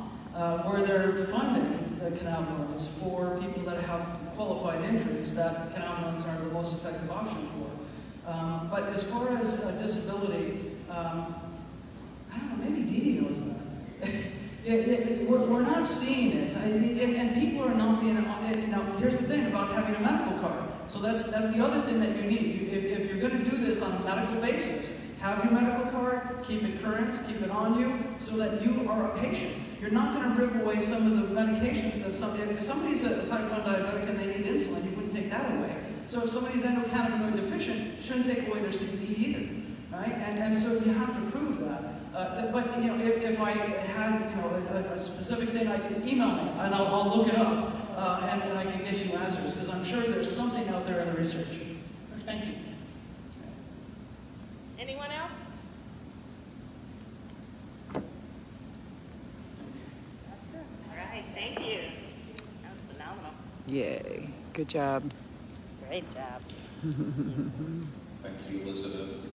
where they're funding the cannabinoids for people that have qualified injuries that cannabinoids are the most effective option for. But as far as disability, I don't know, maybe Dee knows that. We're not seeing it, and people are not being. Now, here's the thing about having a medical card. So that's the other thing that you need. If you're going to do this on a medical basis, have your medical card, keep it current, keep it on you, so that you are a patient. You're not going to rip away some of the medications that if somebody's a type 1 diabetic and they need insulin, you wouldn't take that away. So if somebody's endocannabinoid deficient, shouldn't take away their CBD either, right? And so you have to prove that. But you know, if I had a specific thing, I can email me and I'll look it up and I can get you answers because I'm sure there's something out there in the research. Thank you. Anyone else? That's it. All right, thank you. That was phenomenal. Yay. Good job. Great job. Thank you, Elizabeth.